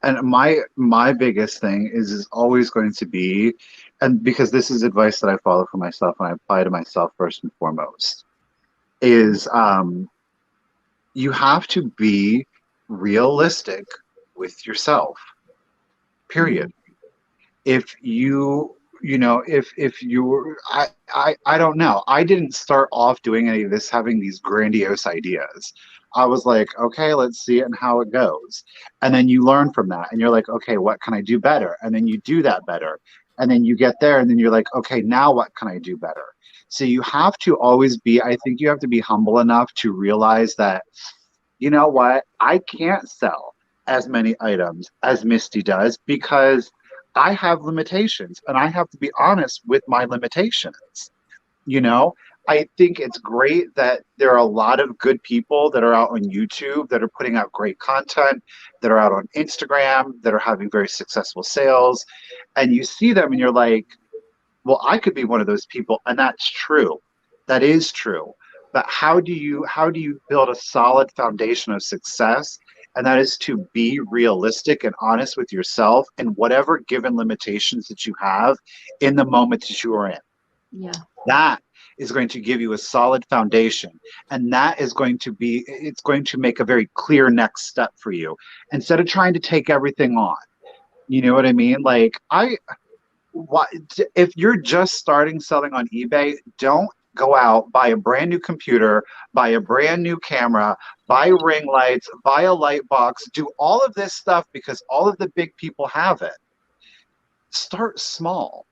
and my biggest thing is always going to be, and because this is advice that I follow for myself and I apply to myself first and foremost, is you have to be realistic with yourself. Period. If you I don't know. I didn't start off doing any of this having these grandiose ideas. I was like, okay, let's see it and how it goes. And then you learn from that and you're like, okay, what can I do better? And then you do that better. And then you get there and then you're like, okay, now what can I do better? So you have to always I think you have to be humble enough to realize that, you know what, I can't sell as many items as Misty does because I have limitations and I have to be honest with my limitations. I think it's great that there are a lot of good people that are out on YouTube that are putting out great content, that are out on Instagram, that are having very successful sales. And you see them and you're like, well, I could be one of those people. And that's true. That is true. But how do you build a solid foundation of success And that is to be realistic and honest with yourself and whatever given limitations that you have in the moment that you are in. Yeah. That is going to give you a solid foundation. And that is going to be, it's going to make a very clear next step for you instead of trying to take everything on. You know what I mean? Like, if you're just starting selling on eBay, don't go out, buy a brand new computer, buy a brand new camera, buy ring lights, buy a light box, do all of this stuff because all of the big people have it. Start small.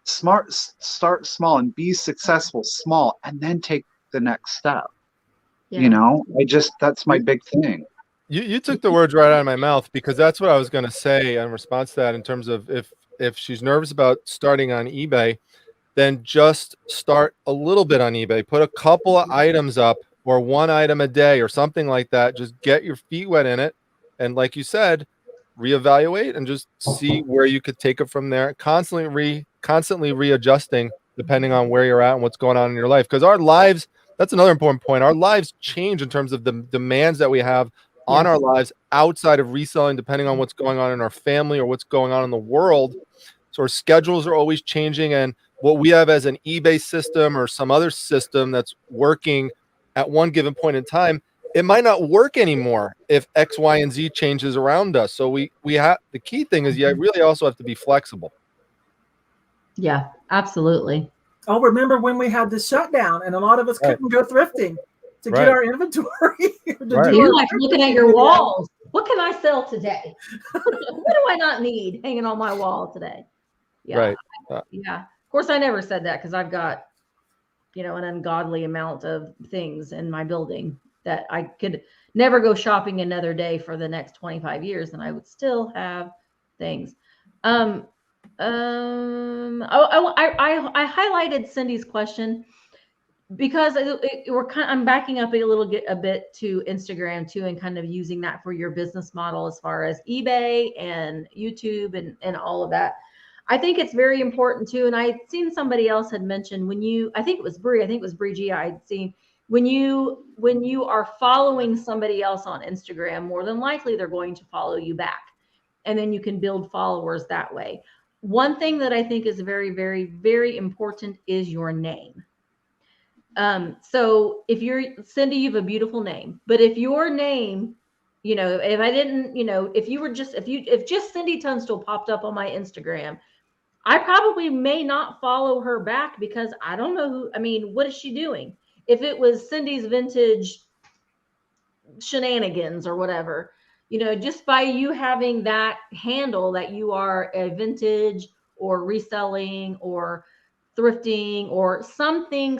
Start small and be successful small, and then take the next step. Yeah. You know, that's my big thing. You took the words right out of my mouth, because that's what I was going to say in response to that, in terms of if she's nervous about starting on eBay, then just start a little bit on eBay. Put a couple of items up, or one item a day or something like that. Just get your feet wet in it. And like you said, reevaluate and just see where you could take it from there. Constantly readjusting depending on where you're at and what's going on in your life. Because our lives, that's another important point. Our lives change in terms of the demands that we have on our lives outside of reselling, depending on what's going on in our family or what's going on in the world. So our schedules are always changing, and what we have as an eBay system or some other system that's working at one given point in time, it might not work anymore if X, Y, and Z changes around us. So we have, the key thing is, you really also have to be flexible. Yeah, absolutely. Oh, remember when we had the shutdown and a lot of us couldn't go thrifting to get our inventory? You're like looking at your walls. What can I sell today? What do I not need hanging on my wall today? Yeah. Right. Yeah. Of course, I never said that because I've got, an ungodly amount of things in my building that I could never go shopping another day for the next 25 years, and I would still have things. I highlighted Cindy's question because I'm backing up a bit to Instagram too, and kind of using that for your business model as far as eBay and YouTube and all of that. I think it's very important too. And I'd seen somebody else had mentioned I think it was Bree G. I'd seen when you are following somebody else on Instagram, more than likely they're going to follow you back. And then you can build followers that way. One thing that I think is very, very, very important is your name. So if Cindy, you have a beautiful name, but if your name, if I didn't, if just Cindy Tunstall popped up on my Instagram, I probably may not follow her back because I don't know what is she doing? If it was Cindy's Vintage Shenanigans or whatever, just by you having that handle that you are a vintage or reselling or thrifting or something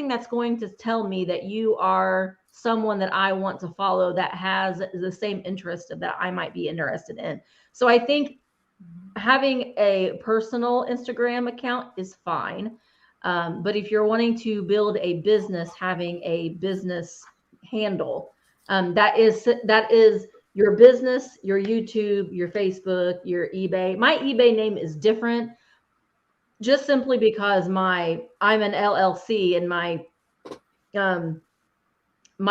that's going to tell me that you are someone that I want to follow that has the same interest that I might be interested in. So I think having a personal Instagram account is fine. But if you're wanting to build a business, having a business handle, that is your business, your YouTube, your Facebook, your eBay. My eBay name is different just simply because I'm an LLC and my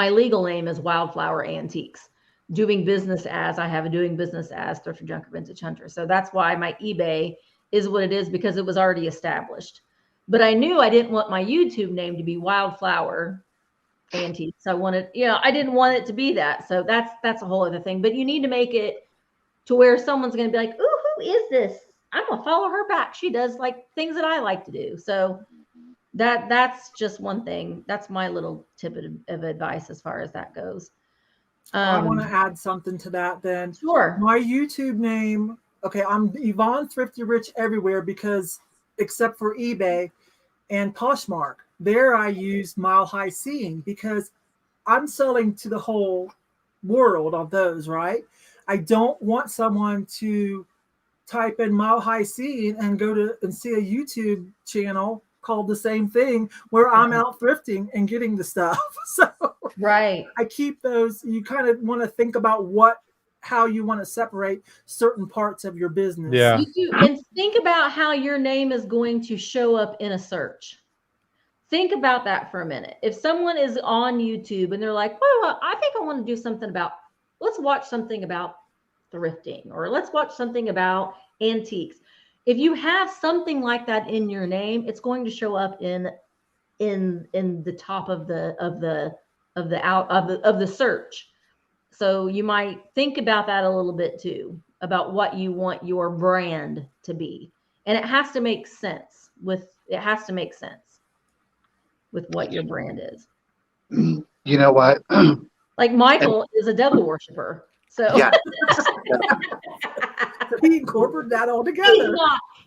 legal name is Wildflower Antiques. I have doing business as Thrifter Junker Vintage Hunter. So that's why my eBay is what it is, because it was already established. But I knew I didn't want my YouTube name to be Wildflower Antiques. I didn't want it to be that. So that's a whole other thing. But you need to make it to where someone's going to be like, "Ooh, who is this? I'm going to follow her back. She does like things that I like to do." So that's just one thing. That's my little tip of advice as far as that goes. I want to add something to that then. Sure. My YouTube name, I'm Yvon Thrifty Rich everywhere, because except for eBay and Poshmark, there I use Mile High Seeing because I'm selling to the whole world of those, right? I don't want someone to type in Mile High Seeing and go and see a YouTube channel called the same thing where I'm out thrifting and getting the stuff. So right, I keep those. You kind of want to think about how you want to separate certain parts of your business. Yeah. You do, and think about how your name is going to show up in a search. Think about that for a minute. If someone is on YouTube and they're like, "Well, I think I want to do something about let's watch something about thrifting, or let's watch something about antiques. If you have something like that in your name, it's going to show up in the top of the search. So you might think about that a little bit too, about what you want your brand to be. And it has to make sense with what your brand is. You know what? Like Michael is a devil worshiper. So Yeah. He incorporated that all together.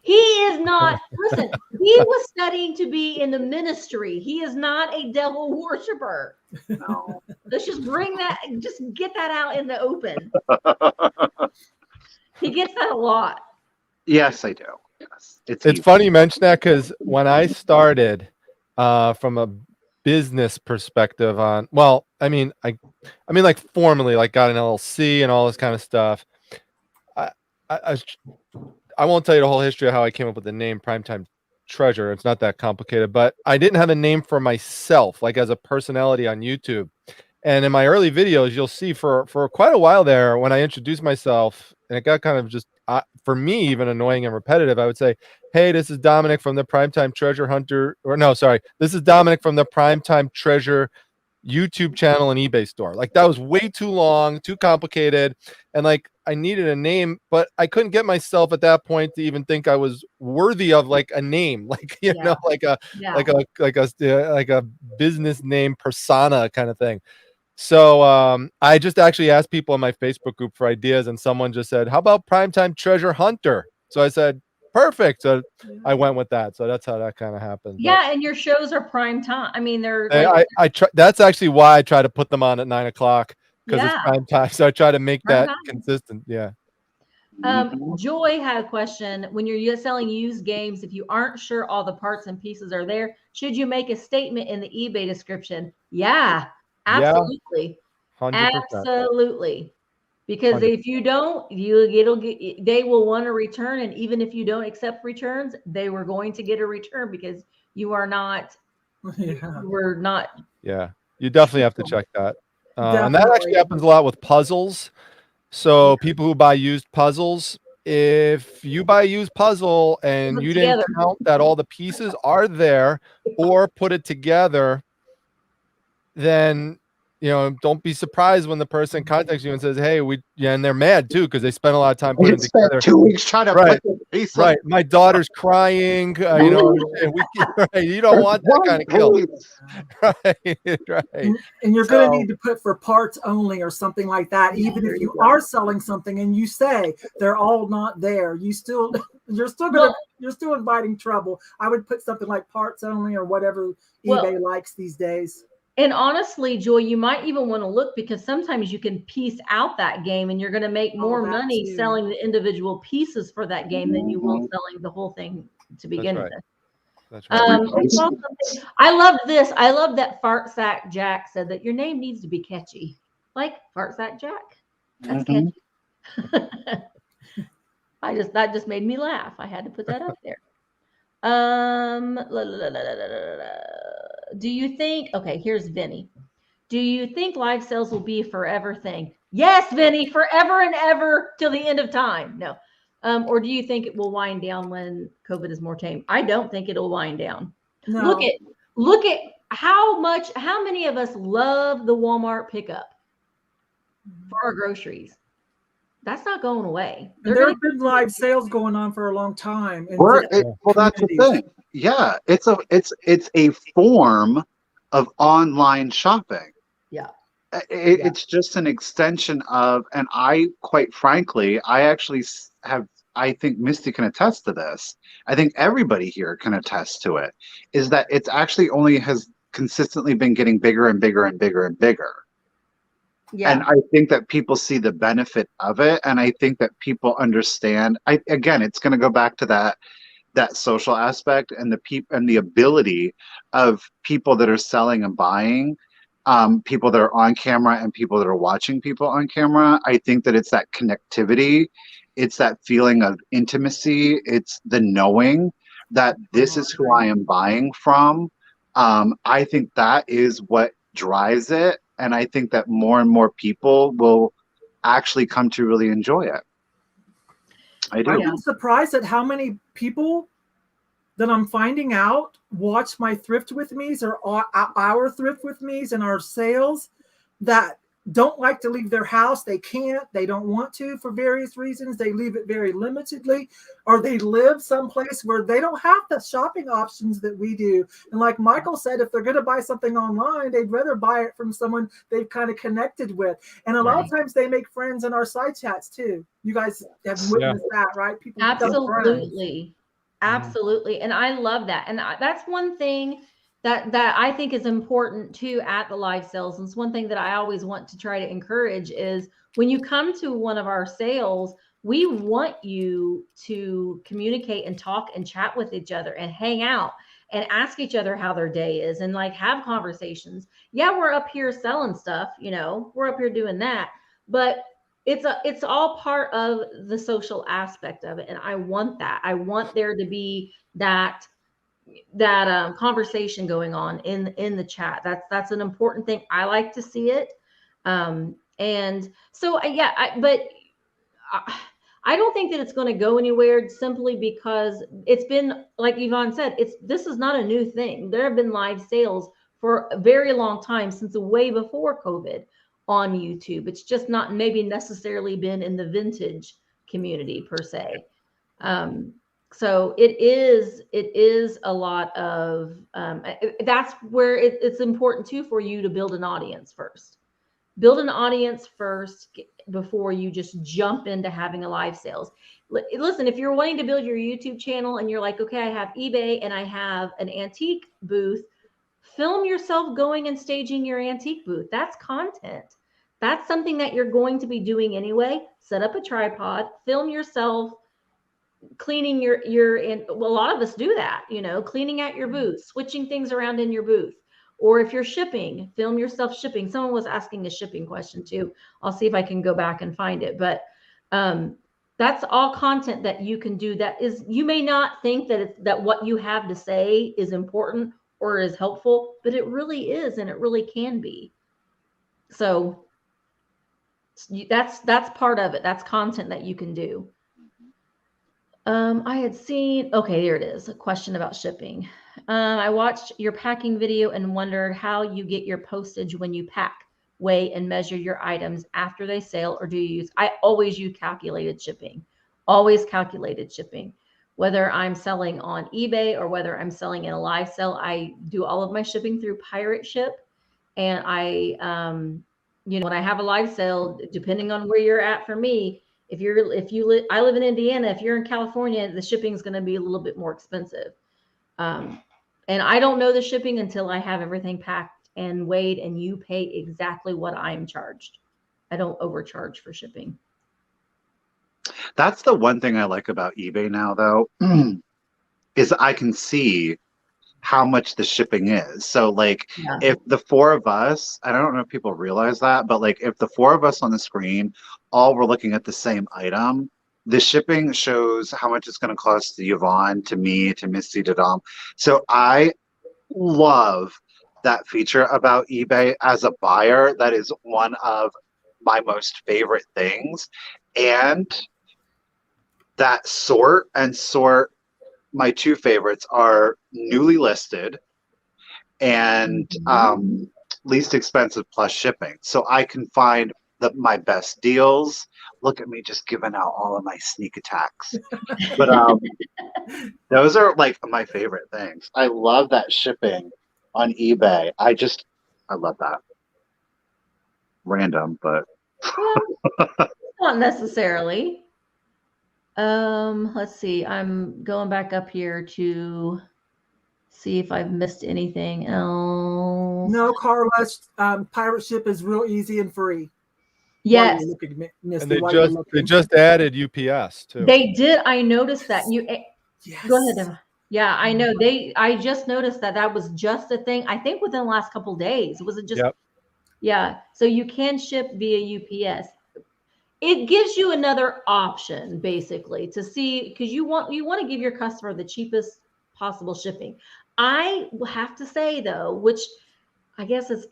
He is not, listen, he was studying to be in the ministry. He is not a devil worshiper. No. Let's just get that out in the open. He gets that a lot. Yes, I do. Yes. It's funny you mention that, because when I started from a business perspective on, well, I mean like formally, like got an LLC and all this kind of stuff. I won't tell you the whole history of how I came up with the name Primetime Treasure. It's not that complicated, but I didn't have a name for myself, like as a personality on YouTube. And in my early videos, you'll see for quite a while there, when I introduced myself, and it got kind of just, for me, even annoying and repetitive, I would say, hey, this is Dominic from the Primetime Treasure Hunter, or no, sorry, this is Dominic from the Primetime Treasure YouTube channel and eBay store. Like, that was way too long, too complicated. And like, I needed a name, but I couldn't get myself at that point to even think I was worthy of like a name, like, you know, like a business name persona kind of thing. So I just actually asked people in my Facebook group for ideas, and someone just said, how about Primetime Treasure Hunter? So I said, perfect. So I went with that. So that's how that kind of happened. Yeah, and your shows are prime time. I mean, they're I try, that's actually why I try to put them on at 9 o'clock, because it's prime time. So I try to make that consistent. Yeah. Joy had a question. When you're selling used games, if you aren't sure all the parts and pieces are there, should you make a statement in the eBay description? Yeah, absolutely. 100%. Absolutely. Because 100%. If you don't, they will want a return. And even if you don't accept returns, they were going to get a return because you are not, we're not. Yeah, you definitely have to check that. And that actually happens a lot with puzzles. So people who buy used puzzles, if you buy a used puzzle and you didn't count that all the pieces are there or put it together, then, you know, don't be surprised when the person contacts you and says, hey, and they're mad too, because they spent a lot of time putting it together. 2 weeks trying to put the piece right. My daughter's crying, you know, you don't want that kind of guilt. Right. And you're going to need to put for parts only or something like that. Even if you are selling something and you say they're all not there, you're still inviting trouble. I would put something like parts only or whatever eBay likes these days. And honestly, Joy, you might even want to look, because sometimes you can piece out that game and you're going to make more money selling the individual pieces for that game than you will selling the whole thing to begin with. That's right. I love this. I love that Fart Sack Jack said that your name needs to be catchy. Like Fart Sack Jack. That's catchy. That just made me laugh. I had to put that up there. Do you think, okay, here's Vinny. Do you think live sales will be a forever thing? Yes, Vinny, forever and ever till the end of time. No. Or do you think it will wind down when COVID is more tame? I don't think it'll wind down. No. Look at how many of us love the Walmart pickup for our groceries. That's not going away. There have been live sales going on for a long time. Well, that's the thing. Yeah, it's a form of online shopping. Yeah. It's just an extension of, and quite frankly, I think Misty can attest to this. I think everybody here can attest to it, is that it's actually only has consistently been getting bigger and bigger and bigger and bigger. Yeah. And I think that people see the benefit of it. And I think that people understand. Again, it's going to go back to that social aspect and the ability of people that are selling and buying, people that are on camera and people that are watching people on camera. I think that it's that connectivity. It's that feeling of intimacy. It's the knowing that this is who I am buying from. I think that is what drives it. And I think that more and more people will actually come to really enjoy it. I do. I've been surprised at how many people that I'm finding out watch my thrift with me's or our thrift with me's and our sales that don't like to leave their house. They can't, they don't want to for various reasons. They leave it very limitedly, or they live someplace where they don't have the shopping options that we do. And like Michael said, if they're going to buy something online, they'd rather buy it from someone they've kind of connected with. And a lot of times they make friends in our side chats too. You guys have witnessed that, right? People absolutely. Absolutely. And I love that. And that's one thing that I think is important too at the live sales. And it's one thing that I always want to try to encourage is when you come to one of our sales, we want you to communicate and talk and chat with each other and hang out and ask each other how their day is and like have conversations. Yeah, we're up here selling stuff, you know, we're up here doing that, but it's all part of the social aspect of it. And I want that. I want there to be that conversation going on in the chat. That's an important thing. I like to see it. And so but I don't think that it's going to go anywhere simply because it's been, like Yvonne said, this is not a new thing. There have been live sales for a very long time, since way before COVID on YouTube. It's just not maybe necessarily been in the vintage community per se. So it is a lot of, that's where it's important too for you to build an audience first. Build an audience first before you just jump into having a live sales. Listen, if you're wanting to build your YouTube channel and you're like, okay, I have eBay and I have an antique booth, film yourself going and staging your antique booth. That's content. That's something that you're going to be doing anyway. Set up a tripod, film yourself cleaning and a lot of us do that, you know, cleaning out your booth, switching things around in your booth. Or if you're shipping, film yourself shipping. Someone was asking a shipping question too. I'll see if I can go back and find it. But that's all content that you can do. That is, you may not think that what you have to say is important or is helpful, but it really is, and it really can be. So that's part of it. That's content that you can do. I had seen, okay, there it is. A question about shipping. I watched your packing video and wondered how you get your postage when you pack, weigh and measure your items after they sell, or do you use, I always use calculated shipping, whether I'm selling on eBay or whether I'm selling in a live sale. I do all of my shipping through Pirate Ship. And I, you know, when I have a live sale, depending on where you're at for me, I live in Indiana. If you're in California, the shipping is going to be a little bit more expensive. And I don't know the shipping until I have everything packed and weighed, and you pay exactly what I'm charged. I don't overcharge for shipping. That's the one thing I like about eBay now, though, is I can see how much the shipping is. So like if the four of us, I don't know if people realize that, but like if the four of us on the screen all were looking at the same item, the shipping shows how much it's going to cost to Yvonne, to me, to Misty, to Dom. So I love that feature about eBay. As a buyer, that is one of my most favorite things. And that sort, my two favorites are newly listed and least expensive plus shipping. So I can find my best deals. Look at me just giving out all of my sneak attacks. But those are like my favorite things. I love that shipping on eBay. I love that. Random, but not necessarily. Let's see. I'm going back up here to see if I've missed anything else. No, Carla, Pirate Ship is real easy and free. Yes. And they just added UPS too. They did. I noticed that. Yes. Go ahead, Emma. Yeah, I know. I just noticed that was just a thing. I think within the last couple of days. Was it just? Yep. Yeah. So you can ship via UPS. It gives you another option basically to see, because you want to give your customer the cheapest possible shipping. I have to say though, which I guess it's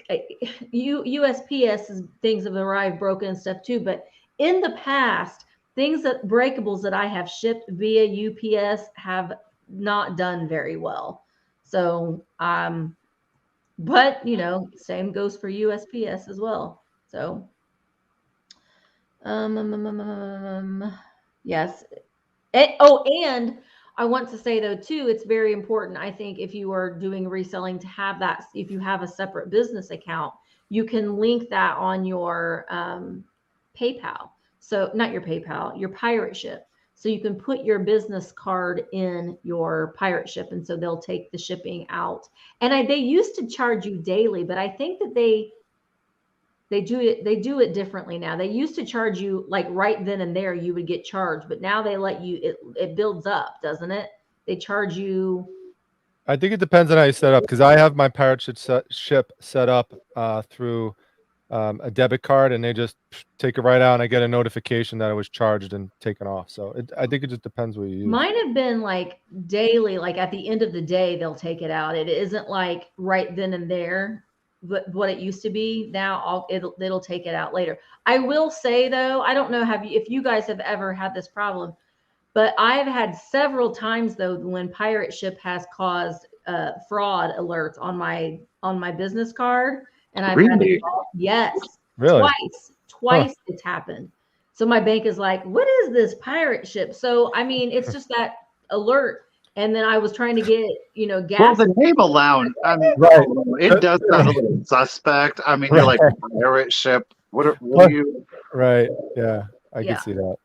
USPS things have arrived broken and stuff too, but in the past, breakables that I have shipped via UPS have not done very well. So, but you know, same goes for USPS as well. So, yes. And I want to say though too, it's very important. I think if you are doing reselling to have that, if you have a separate business account, you can link that on your PayPal. So not your PayPal, your pirate ship. So you can put your business card in your pirate ship, and so they'll take the shipping out. And they used to charge you daily, but I think that they do it differently now. They used to charge you like right then and there, you would get charged, but now they let you, it builds up, doesn't it? They charge you. I think it depends on how you set up, because I have my pirate ship set up through a debit card, and they just take it right out, and I get a notification that it was charged and taken off. So I think it just depends what you use. Mine have been like daily, like at the end of the day, they'll take it out. It isn't like right then and there, but what it used to be. Now it'll take it out later. I will say though, I don't know if you guys have ever had this problem, but I've had several times though when pirate ship has caused fraud alerts on my business card, and I've had to call, yes, Really? Twice it's happened. So my bank is like, what is this pirate ship? So I mean, it's just that alert. And then I was trying to get, gas. Well, the name alone, I mean, Right. It does sound a little suspect. I mean, you're like pirate ship. What are you? Right. Yeah, I can see that.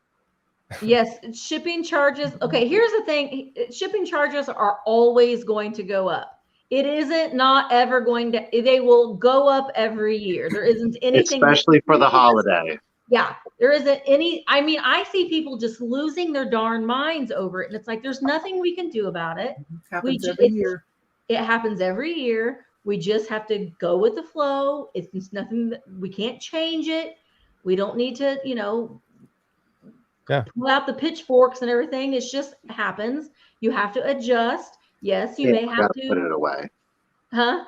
Yes, shipping charges. Okay, here's the thing. Shipping charges are always going to go up. It isn't not ever going to, they will go up every year. There isn't anything. Especially for the holiday. Yeah, there isn't any. I mean, I see people just losing their darn minds over it. And it's like, there's nothing we can do about it. It happens every year. It happens every year. We just have to go with the flow. It's nothing, we can't change it. We don't need to, pull out the pitchforks and everything. It just happens. You have to adjust. Yes, you may have to put it away. Huh?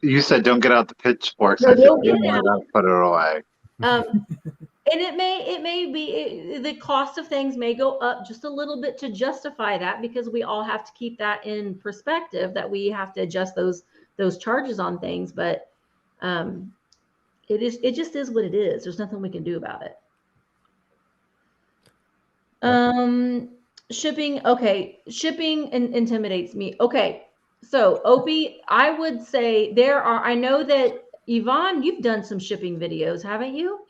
You said don't get out the pitchforks. No, don't get it out. Put it away. And it may be the cost of things may go up just a little bit to justify that, because we all have to keep that in perspective, that we have to adjust those charges on things. But it just is what it is. There's nothing we can do about it. Shipping. Okay. Shipping intimidates me. Okay. So Opie, I would say I know that Yvonne, you've done some shipping videos, haven't you?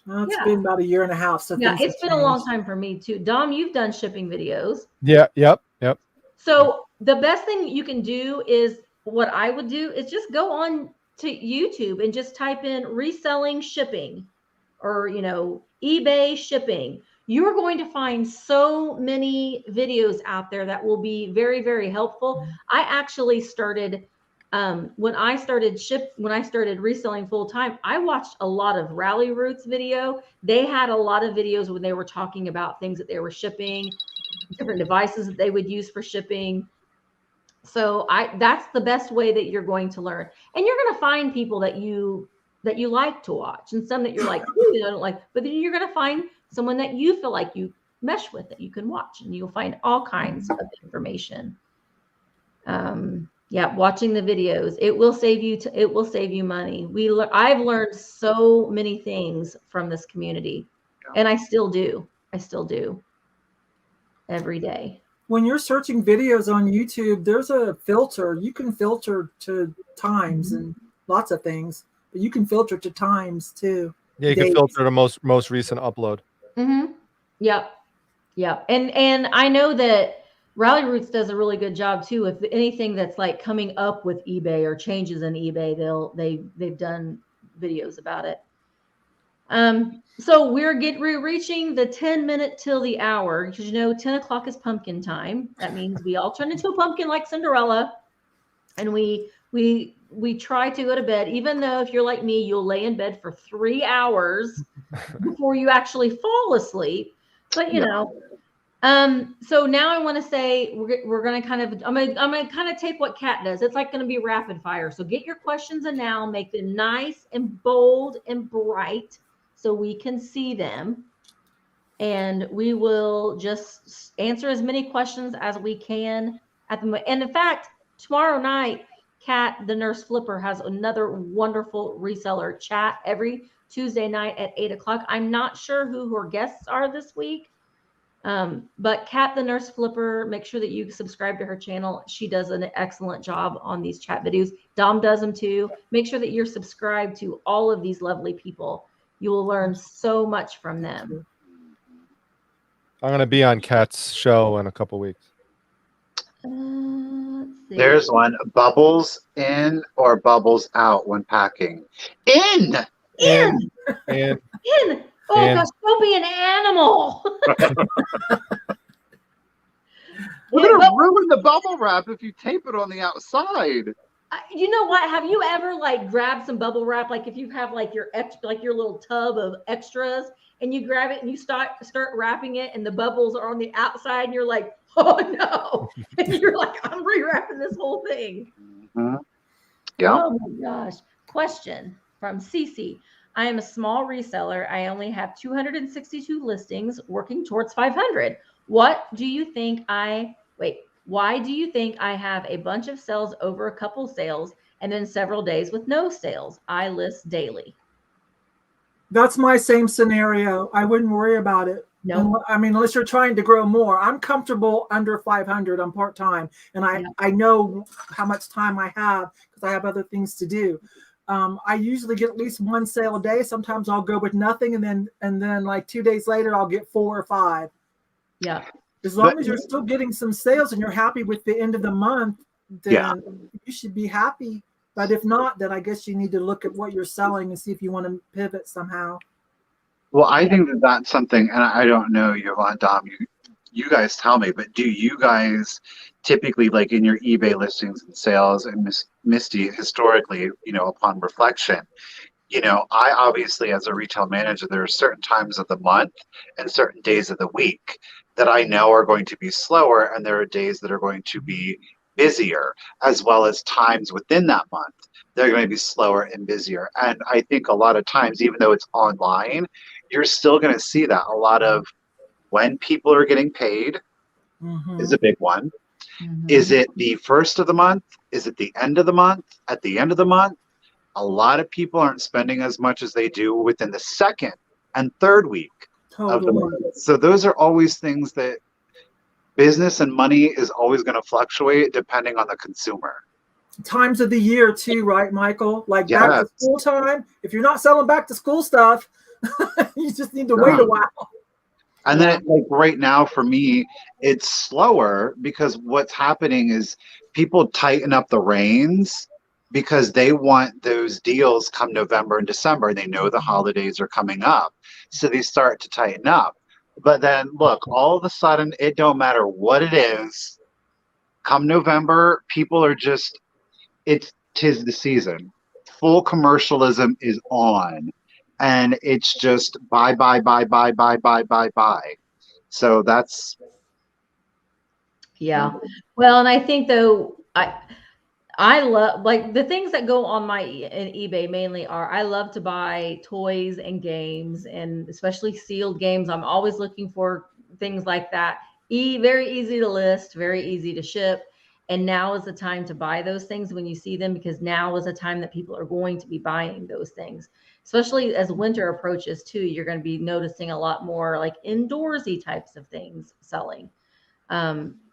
Well, it's been about a year and a half. So yeah, it's been a long time for me too. Dom, you've done shipping videos. Yeah. Yep. So the best thing you can do is, what I would do is just go on to YouTube and just type in reselling shipping, or, eBay shipping. You're going to find so many videos out there that will be very, very helpful. I actually started, when I started reselling full time, I watched a lot of Rally Roots video. They had a lot of videos when they were talking about things that they were shipping, different devices that they would use for shipping. So that's the best way that you're going to learn. And you're going to find people that you like to watch, and some that you're like, I don't like, but then you're going to find someone that you feel like you mesh with, that you can watch, and you'll find all kinds of information. Watching the videos, it will save you money. I've learned so many things from this community, and I still do every day. When you're searching videos on YouTube, there's a filter. You can filter to times and lots of things, but you can filter to times too. Yeah, you can filter the most recent upload. Mm-hmm. Yep. And I know that Rally Roots does a really good job too. If anything that's like coming up with eBay or changes in eBay, they've done videos about it. So we're reaching the 10-minute till the hour, because 10 o'clock is pumpkin time. That means we all turn into a pumpkin like Cinderella, and we try to go to bed, even though if you're like me, you'll lay in bed for 3 hours before you actually fall asleep. But so now I want to say we're going to I'm going to kind of take what Kat does. It's like going to be rapid fire. So get your questions in now, make them nice and bold and bright so we can see them. and we will just answer as many questions as we can at the. And in fact, tomorrow night, Kat, the nurse flipper, has another wonderful reseller chat every Tuesday night at 8 o'clock. I'm not sure who her guests are this week. But Kat, the nurse flipper, make sure that you subscribe to her channel. She does an excellent job on these chat videos. Dom does them too. Make sure that you're subscribed to all of these lovely people. You will learn so much from them. I'm going to be on Kat's show in a couple weeks. Let's see. There's one. Bubbles in or bubbles out when packing? In. In. And In. Oh And- gosh, don't be an animal. We're Yeah, gonna but- ruin the bubble wrap if you tape it on the outside. You know what? Have you ever like grabbed some bubble wrap? Like if you have like your your little tub of extras, and you grab it and you start wrapping it, and the bubbles are on the outside, and you're like, oh no! And you're like, I'm rewrapping this whole thing. Mm-hmm. Yeah. Oh my gosh! Question from Cece. I am a small reseller. I only have 262 listings, working towards 500. What do you think Why do you think I have a bunch of sales over a couple sales and then several days with no sales? I list daily. That's my same scenario. I wouldn't worry about it. No. I mean, unless you're trying to grow more. I'm comfortable under 500. I'm part-time, and I know how much time I have because I have other things to do. I usually get at least one sale a day. Sometimes I'll go with nothing, and then like 2 days later, I'll get 4 or 5. Yeah. As long as you're still getting some sales and you're happy with the end of the month, then you should be happy. But if not, then I guess you need to look at what you're selling and see if you want to pivot somehow. Well, I think that that's something, and I don't know, Yvon, Dom, you guys tell me, but do you guys typically, like in your eBay listings and sales, and Misty, historically, upon reflection, I obviously, as a retail manager, there are certain times of the month and certain days of the week that I know are going to be slower, and there are days that are going to be busier, as well as times within that month they're going to be slower and busier. And I think a lot of times, even though it's online, you're still going to see that a lot of when people are getting paid is a big one. Is it the first of the month? Is it the end of the month? At the end of the month? A lot of people aren't spending as much as they do within the second and third week of the month. So those are always things that business and money is always going to fluctuate depending on the consumer. Times of the year too, right, Michael? Like back to school time. If you're not selling back to school stuff, you just need to wait a while. And then like right now for me, it's slower because what's happening is people tighten up the reins because they want those deals come November and December. They know the holidays are coming up. So they start to tighten up. But then look, all of a sudden, it don't matter what it is. Come November, people are just, tis the season. Full commercialism is on. And it's just buy. So that's. Yeah. Well, and I think though, I love, like, the things that go on my in eBay mainly are, I love to buy toys and games, and especially sealed games. I'm always looking for things like that. Very easy to list, very easy to ship. And now is the time to buy those things when you see them, because now is the time that people are going to be buying those things, especially as winter approaches too. You're going to be noticing a lot more like indoorsy types of things selling.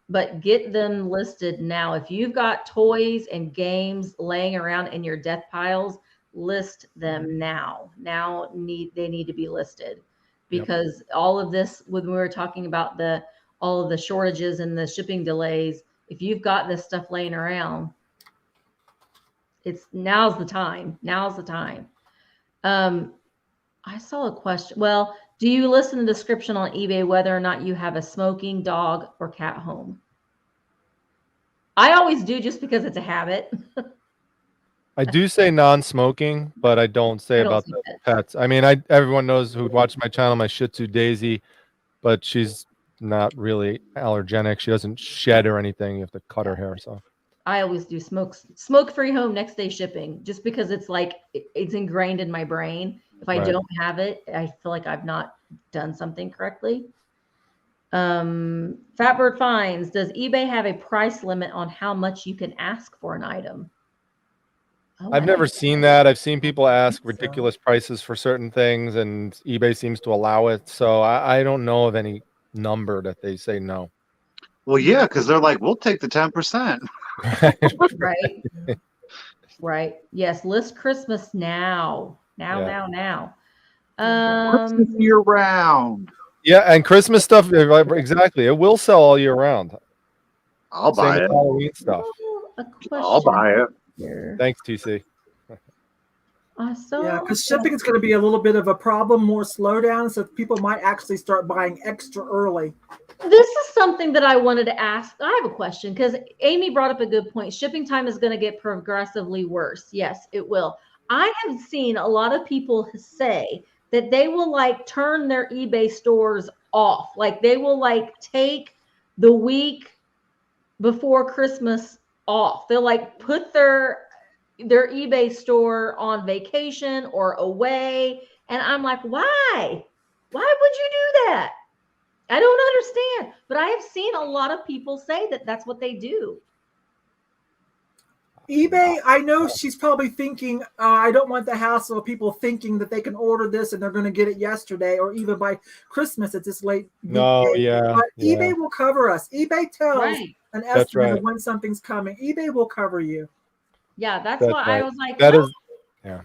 But get them listed now. If you've got toys and games laying around in your death piles, list them now. They need to be listed, because all of this, when we were talking about all of the shortages and the shipping delays, if you've got this stuff laying around, now's the time. Now's the time. I saw a question. Well, do you list in the description on eBay whether or not you have a smoking dog or cat home? I always do, just because it's a habit. I do say non-smoking, but I don't say about the pets. I mean, everyone knows who watched my channel, my Shih Tzu Daisy, but she's not really allergenic. She doesn't shed or anything. You have to cut her hair. So I always do smoke-free home next day shipping, just because it's like it's ingrained in my brain. If I Right. don't have it, I feel like I've not done something correctly. Fatbird Finds, does eBay have a price limit on how much you can ask for an item? Oh, I I've don't never know. seen that. I've seen people ask So, ridiculous prices for certain things, and eBay seems to allow it. So I don't know of any number that they say no. Well, yeah, because they're like, we'll take the 10%. Right. Right. Yes. List Christmas now. Yeah. Now. Christmas year round. Yeah, and Christmas stuff, exactly. It will sell all year round. I'll Same buy with it. Halloween stuff. A I'll question buy it. here. Thanks, TC. I saw. yeah, because shipping is going to be a little bit of a problem, more slowdown, so people might actually start buying extra early. This is something that I wanted to ask. I have a question because Amy brought up a good point. Shipping time is going to get progressively worse. Yes, it will. I have seen a lot of people say that they will like turn their eBay stores off. Like they will like take the week before Christmas off. They'll like put their eBay store on vacation or away. And I'm like, why? Why would you do that? I don't understand. But I have seen a lot of people say that that's what they do. eBay, I know she's probably thinking, I don't want the hassle of people thinking that they can order this and they're going to get it yesterday or even by Christmas at this late No, weekday. yeah. But yeah. eBay will cover us. eBay tells Right. an That's estimate right. of when something's coming. eBay will cover you. Yeah, that's That's why right. I was like, That well, is, yeah.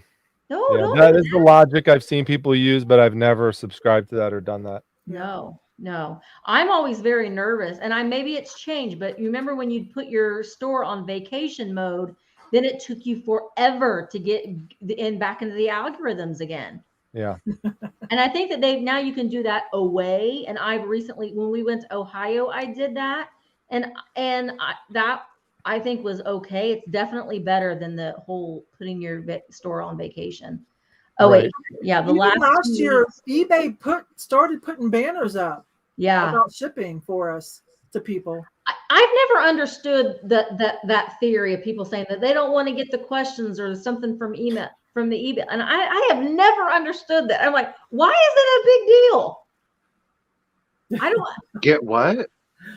no, Yeah, don't that do is the logic I've seen people use, but I've never subscribed to that or done that. No. I'm always very nervous, and maybe it's changed, but you remember when you put your store on vacation mode, then it took you forever to get back into the algorithms again. Yeah. And I think that now you can do that away. And I've recently, when we went to Ohio, I did that, and that I think was okay. It's definitely better than the whole putting your store on vacation. Oh Right. wait, yeah, the Even last last 2 year, weeks. eBay started putting banners up about shipping for us to people. I've never understood that theory of people saying that they don't want to get the questions or something from the email. And I have never understood that. I'm like, why is it a big deal? I don't Get what?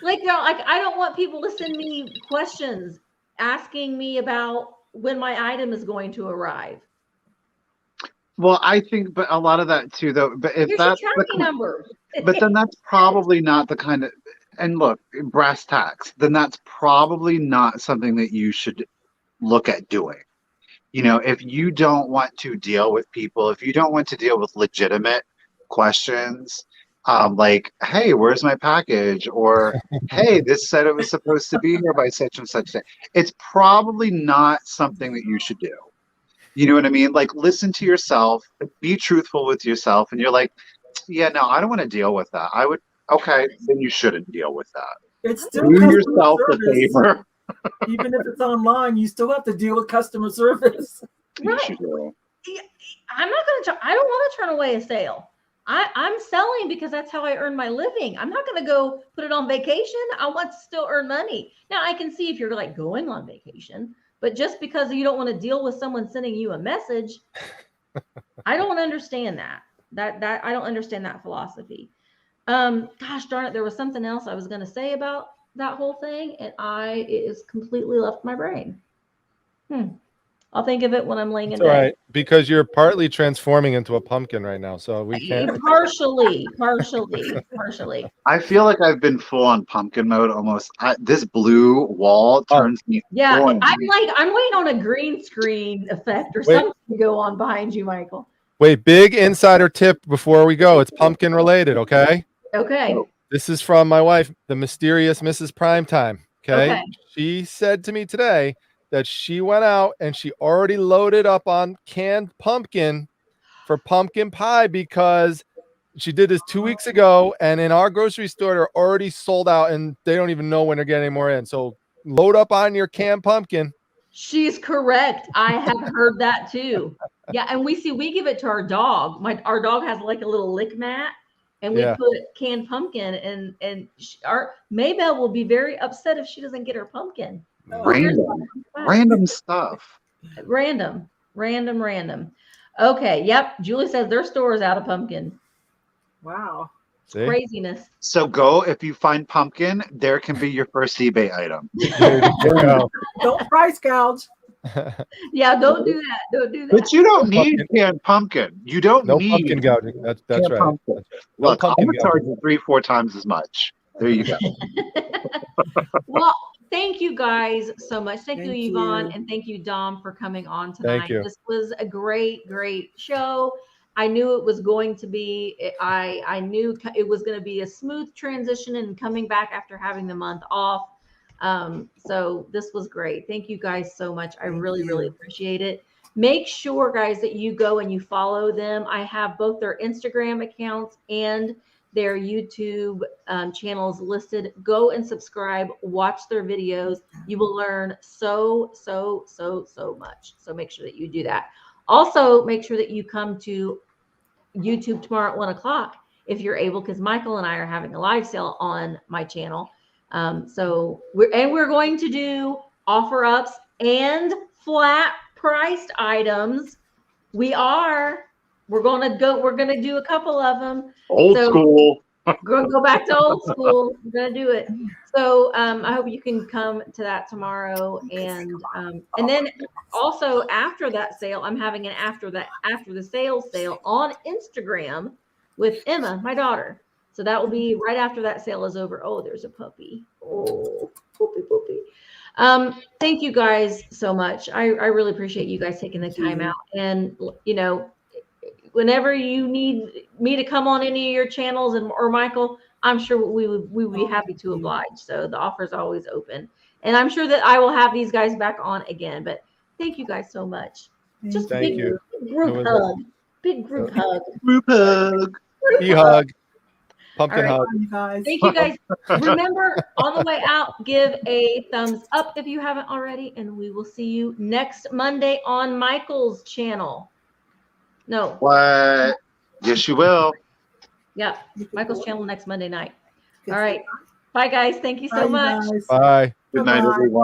like I don't want people to send me questions asking me about when my item is going to arrive. Well, I think, but a lot of that too, though. But if Here's that's your tracking number. but then that's probably not the kind of. And look, brass tacks. Then that's probably not something that you should look at doing. You know, if you don't want to deal with people, if you don't want to deal with legitimate questions, like, hey, where's my package? Or, hey, this said it was supposed to be here by such and such day. It's probably not something that you should do. You know what I mean? Like, listen to yourself, be truthful with yourself. And you're like, yeah, no, I don't want to deal with that. I would, okay, then you shouldn't deal with that. It's still Do customer yourself a service. favor. Even if it's online, you still have to deal with customer service. Yes, you do. I'm not going to. I don't want to turn away a sale. I'm selling because that's how I earn my living. I'm not going to go put it on vacation. I want to still earn money. Now I can see if you're like going on vacation, but just because you don't want to deal with someone sending you a message, I don't understand that. That I don't understand that philosophy. Gosh darn it, there was something else I was going to say about that whole thing, and it is completely left my brain. I'll think of it when I'm laying in It's all bed. right, because you're partly transforming into a pumpkin right now, so we can't. Partially. I feel like I've been full on pumpkin mode almost. This blue wall turns me Yeah, on. I'm waiting on a green screen effect or Wait. something to go on behind you, Michael. Wait, big insider tip before we go. It's pumpkin related, okay? Okay. This is from my wife, the mysterious Mrs. Primetime. Okay. Okay. She said to me today that she went out and she already loaded up on canned pumpkin for pumpkin pie because she did this 2 weeks ago, and in our grocery store they're already sold out and they don't even know when they're getting more in. So load up on your canned pumpkin. She's correct. I have heard that too. Yeah, and we give it to our dog. Our dog has like a little lick mat, and we put canned pumpkin, and our Maybelle will be very upset if she doesn't get her pumpkin. Random stuff. Random. Okay. Yep. Julie says their store is out of pumpkin. Wow. See? Craziness. So go, if you find pumpkin, there can be your first eBay item. There you go. Don't price gouge. Yeah, don't do that. Don't do that. But you don't No need canned pumpkin. You don't No need pumpkin gouging. That's canned right. pumpkin. That's right. No Look, I'm pumpkin gonna charge gouging. you 3-4 times as much. There you go. Well, thank you guys so much. Thank you, Thank Yvonne, you. and thank you, Dom, for coming on tonight. Thank you. This was a great show. I knew it was going to be. I knew it was going to be a smooth transition and coming back after having the month off. So this was great. Thank you guys so much. I really appreciate it. Make sure, guys, that you go and you follow them. I have both their Instagram accounts and their YouTube channels listed. Go and subscribe, watch their videos. You will learn so much. So make sure that you do that. Also, make sure that you come to YouTube tomorrow at 1 o'clock if you're able, because Michael and I are having a live sale on my channel. So we're going to do offer ups and flat priced items. We're gonna do a couple of them. Old school. We're gonna go back to old school. We're gonna do it. So I hope you can come to that tomorrow. And then also after that sale, I'm having an after the sales sale on Instagram with Emma, my daughter. So that will be right after that sale is over. Oh, there's a puppy. Oh, puppy. Thank you guys so much. I really appreciate you guys taking the time out. And whenever you need me to come on any of your channels or Michael, I'm sure we would be happy to oblige. So the offer is always open. And I'm sure that I will have these guys back on again. But thank you guys so much. Just a big group hug. Big group hug. Group hug. E-hug. Pumpkin All hug. You guys. Thank you guys. Remember, on the way out, give a thumbs up if you haven't already. And we will see you next Monday on Michael's channel. No. What? Yes, you will. Yeah. Michael's channel next Monday night. All right. Bye, guys. Thank you so Bye, much. guys. Bye. Good night, Bye-bye. everyone.